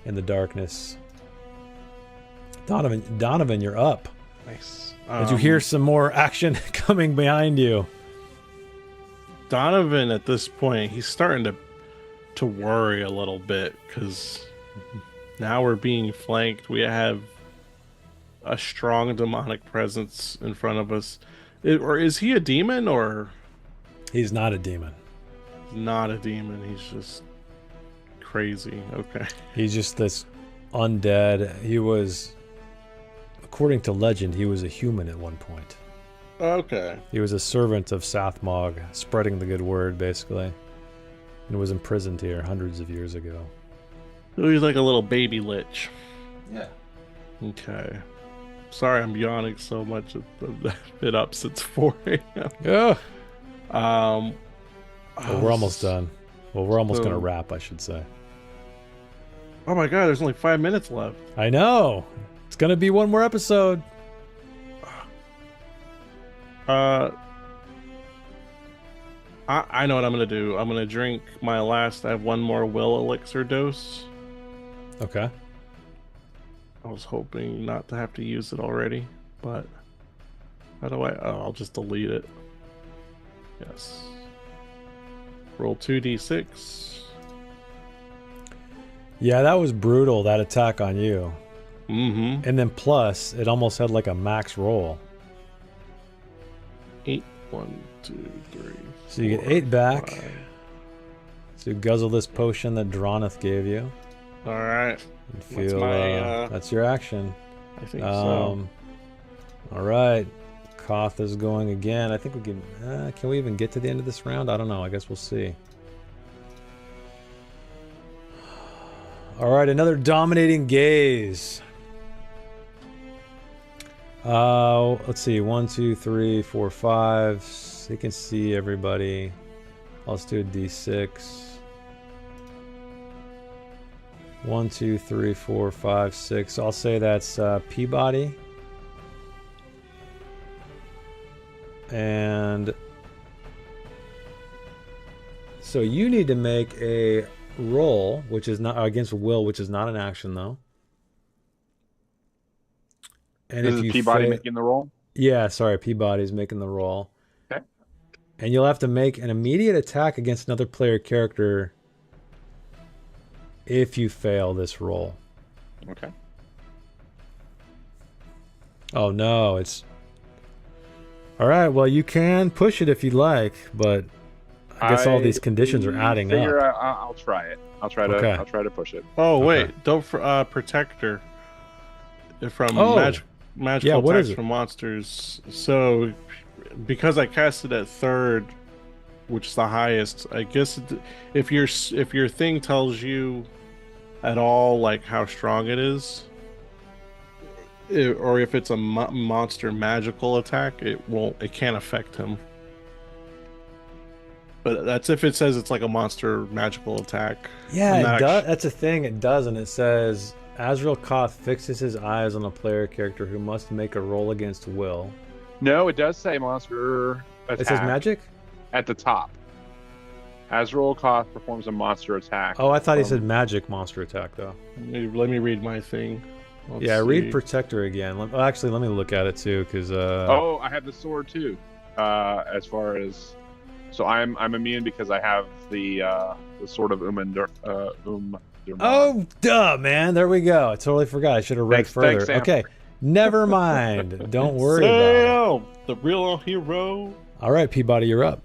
in the darkness. Donovan, you're up. Nice. Did you hear some more action coming behind you? Donovan at this point, he's starting to worry a little bit because now we're being flanked. We have a strong demonic presence in front of us. Or is he a demon, or He's not a demon. not a demon? He's just crazy. Okay. He's just this undead. He was, according to legend, he was a human at one point. Okay. He was a servant of Sathmog, spreading the good word, basically, and was imprisoned here hundreds of years ago. So he's like a little baby lich. Yeah. Okay. Sorry, I'm yawning so much. I've been up since 4 a.m. Yeah. Well, Well, we're almost done. Well, we're almost So- going to wrap, I should say. Oh my god, there's only 5 minutes left. I know. It's going to be one more episode. I know what I'm gonna do. I'm gonna drink my last. I have one more will elixir dose. Okay. I was hoping not to have to use it already, but how do I? Oh, I'll just delete it. Yes. Roll 2d6. Yeah, that was brutal, that attack on you. Mm-hmm. And then plus, it almost had like a max roll. 8. 1, 2, 3. So you get 4, 8 back. 5. So you guzzle this potion that Droneth gave you. All right. And That's feel, my, that's your action. I think so. All right. Koth is going again. I think we can we even get to the end of this round? I don't know. I guess we'll see. All right, another dominating gaze. Let's see. 1, 2, 3, 4, 5. So you can see everybody. Let's do a D6. 1, 2, 3, 4, 5, 6. I'll say that's Peebody. And so you need to make a roll, which is not against will, which is not an action though. And This if is you Peabody making the roll? Yeah, sorry, Peabody's making the roll. Okay. And you'll have to make an immediate attack against another player character if you fail this roll. Okay. Oh no, it's... Alright, well you can push it if you'd like, but I guess all these conditions are adding up. I'll try it. I'll try to push it. Oh wait, Okay. don't protector from Oh. magical what attacks is it? from monsters. So because I cast it at 3rd, which is the highest, I guess if your thing tells you at all like how strong it is, or if it's a monster magical attack, it can't affect him. But that's if it says it's like a monster magical attack. Yeah, it does. That's a thing. It does, and it says Azrael Koth fixes his eyes on a player character who must make a roll against will. No, it does say monster attack. It says magic at the top. Azrael Koth performs a monster attack. Oh, I thought he said magic monster attack though. Let me read my thing. Let's read protector again. Actually, let me look at it too, because oh, I have the sword too. As far as, so I'm immune because I have the sword of Oh, duh, man. There we go. I totally forgot. I should have read further. Thanks, Sam. Okay, never mind. Don't worry about it. The real hero. All right, Peabody, you're up.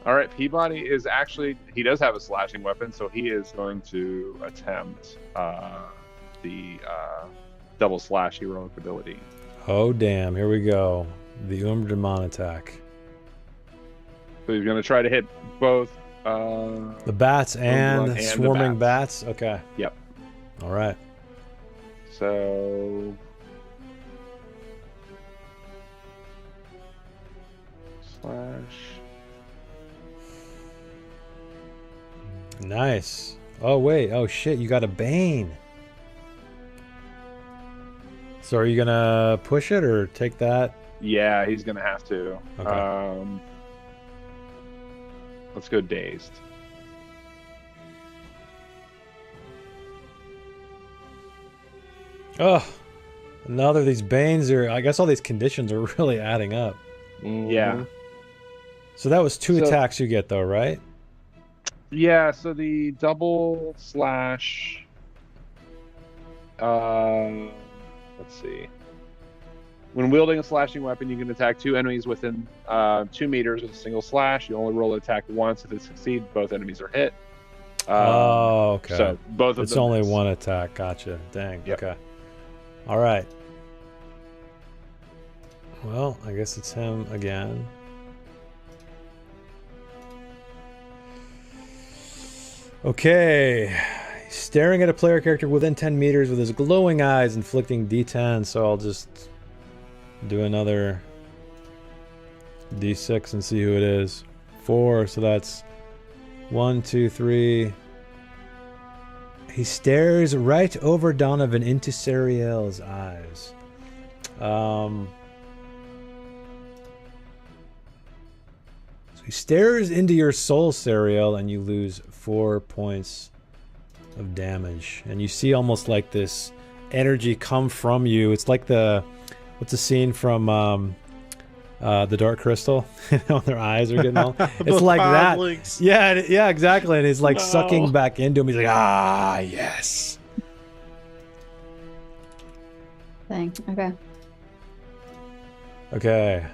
All right, Peabody is actually, he does have a slashing weapon, so he is going to attempt the double slash heroic ability. Oh, damn. Here we go. The Demon attack. So he's going to try to hit both the bats and swarming bats. Okay. Yep. All right. So slash. Nice. Oh, wait. Oh, shit. You got a Bane. So are you going to push it or take that? Yeah, he's going to have to. Okay. Let's go dazed. Oh, another of these Banes are... I guess all these conditions are really adding up. Yeah. So that was two attacks you get, though, right? Yeah, so the double slash... let's see. When wielding a slashing weapon, you can attack 2 enemies within 2 meters with a single slash. You only roll an attack once. If it succeeds, both enemies are hit. Oh, okay. So both of it's them only miss. one attack. Gotcha. Dang. Yep. Okay. All right. Well, I guess it's him again. Okay. He's staring at a player character within 10 meters with his glowing eyes, inflicting D10. So I'll just do another D6 and see who it is. 4. So that's 1, 2, 3. He stares right over Donovan into Sariel's eyes. So he stares into your soul, Sariel, and you lose 4 points of damage. And you see almost like this energy come from you. It's like the... What's the scene from the Dark Crystal? Their eyes are getting all... It's like that. Links. Yeah, exactly. And he's like sucking back into him. He's like, ah, yes. Thing. Okay. Okay.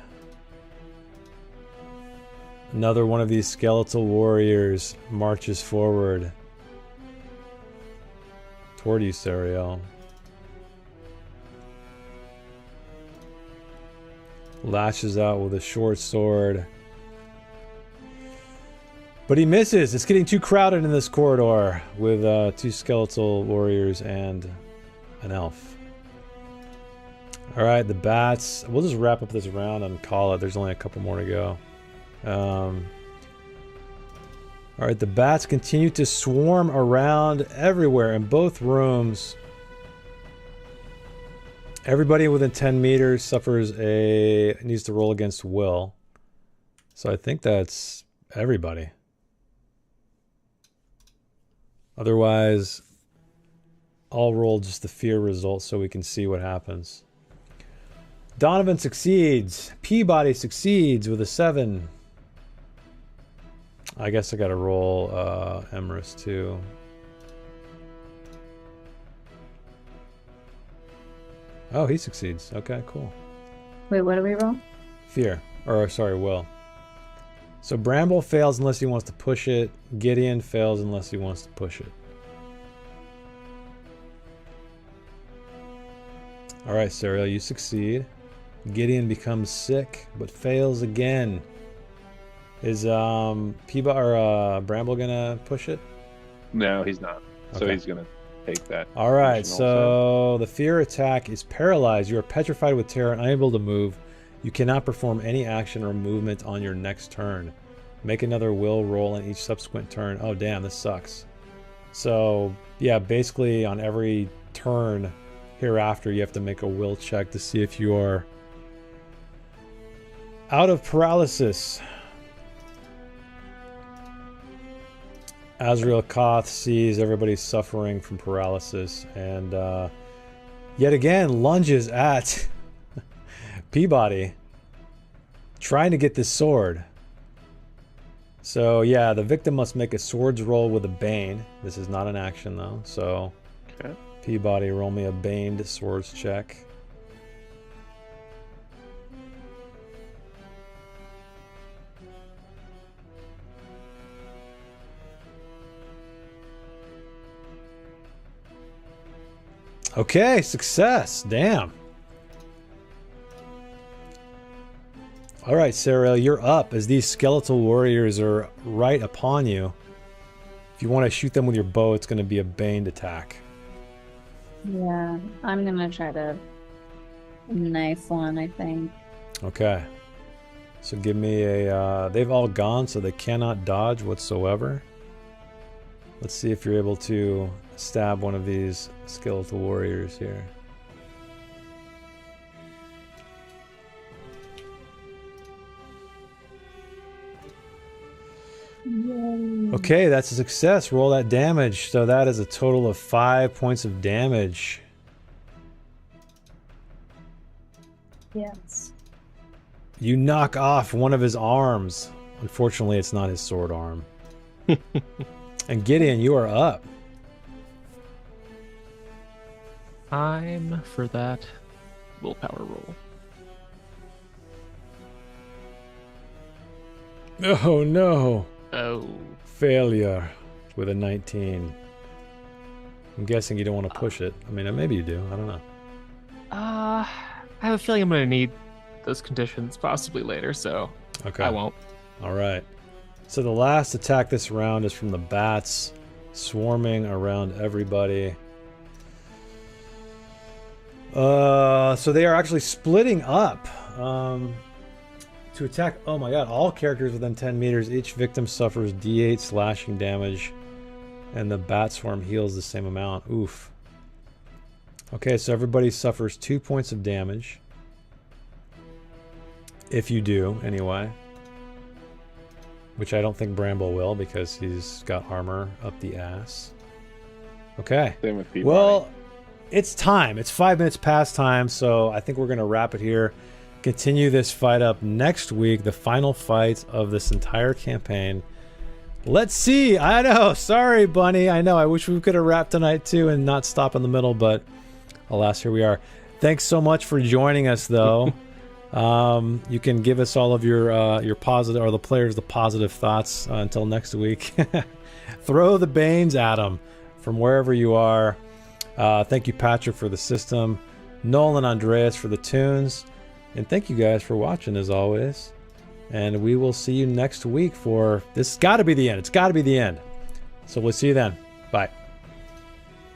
Another one of these skeletal warriors marches forward toward you, Sariel. Lashes out with a short sword. But he misses. It's getting too crowded in this corridor with 2 skeletal warriors and an elf. Alright, the bats. We'll just wrap up this round and call it. There's only a couple more to go. All right, the bats continue to swarm around everywhere in both rooms. Everybody within 10 meters needs to roll against will. So I think that's everybody. Otherwise, I'll roll just the fear result so we can see what happens. Donovan succeeds. Peebody succeeds with a 7. I guess I gotta roll Emrys too. Oh, he succeeds. Okay, cool. Wait, what do we roll? Fear. Or, sorry, will. So Bramble fails unless he wants to push it. Gideon fails unless he wants to push it. Alright, Serial, you succeed. Gideon becomes sick, but fails again. Is Bramble gonna push it? No, he's not. So Okay. he's gonna take that. Alright, additional so the fear attack is paralyzed. You are petrified with terror and unable to move. You cannot perform any action or movement on your next turn. Make another will roll in each subsequent turn. Oh damn, this sucks. So yeah, basically on every turn hereafter you have to make a will check to see if you are out of paralysis. Azrael Koth sees everybody suffering from paralysis and yet again lunges at Peebody, trying to get this sword. So yeah, the victim must make a swords roll with a bane. This is not an action though, so Okay. Peebody, roll me a baned swords check. Okay, success. Damn. Alright, Sariel, you're up as these skeletal warriors are right upon you. If you want to shoot them with your bow, it's going to be a baned attack. Yeah, I'm gonna try to knife one, I think. Okay. So give me a... they've all gone, so they cannot dodge whatsoever. Let's see if you're able to stab one of these skeletal warriors here. Okay, that's a success. Roll that damage. So that is a total of 5 points of damage. Yes. You knock off one of his arms. Unfortunately, it's not his sword arm. And Gideon, you are up. Time for that willpower roll. Oh no. Oh. Failure with a 19. I'm guessing you don't want to push it. I mean, maybe you do. I don't know. I have a feeling I'm going to need those conditions possibly later, so Okay. I won't. All right. So the last attack this round is from the bats, swarming around everybody. So they are actually splitting up to attack. Oh my god, all characters within 10 meters. Each victim suffers D8 slashing damage, and the bat swarm heals the same amount. Oof. Okay, so everybody suffers 2 points of damage. If you do, anyway. Which I don't think Bramble will, because he's got armor up the ass. Okay. Same with Peebody. Well, it's time. It's 5 minutes past time, so I think we're going to wrap it here. Continue this fight up next week, the final fight of this entire campaign. Let's see. I know. Sorry, Bunny. I know. I wish we could have wrapped tonight, too, and not stop in the middle, but alas, here we are. Thanks so much for joining us, though. You can give us all of your positive, or the players, the positive thoughts until next week. Throw the Banes at them from wherever you are. Thank you, Patrick, for the system. Nolan, Andreas for the tunes. And thank you guys for watching, as always. And we will see you next week for... This has got to be the end. It's got to be the end. So we'll see you then. Bye.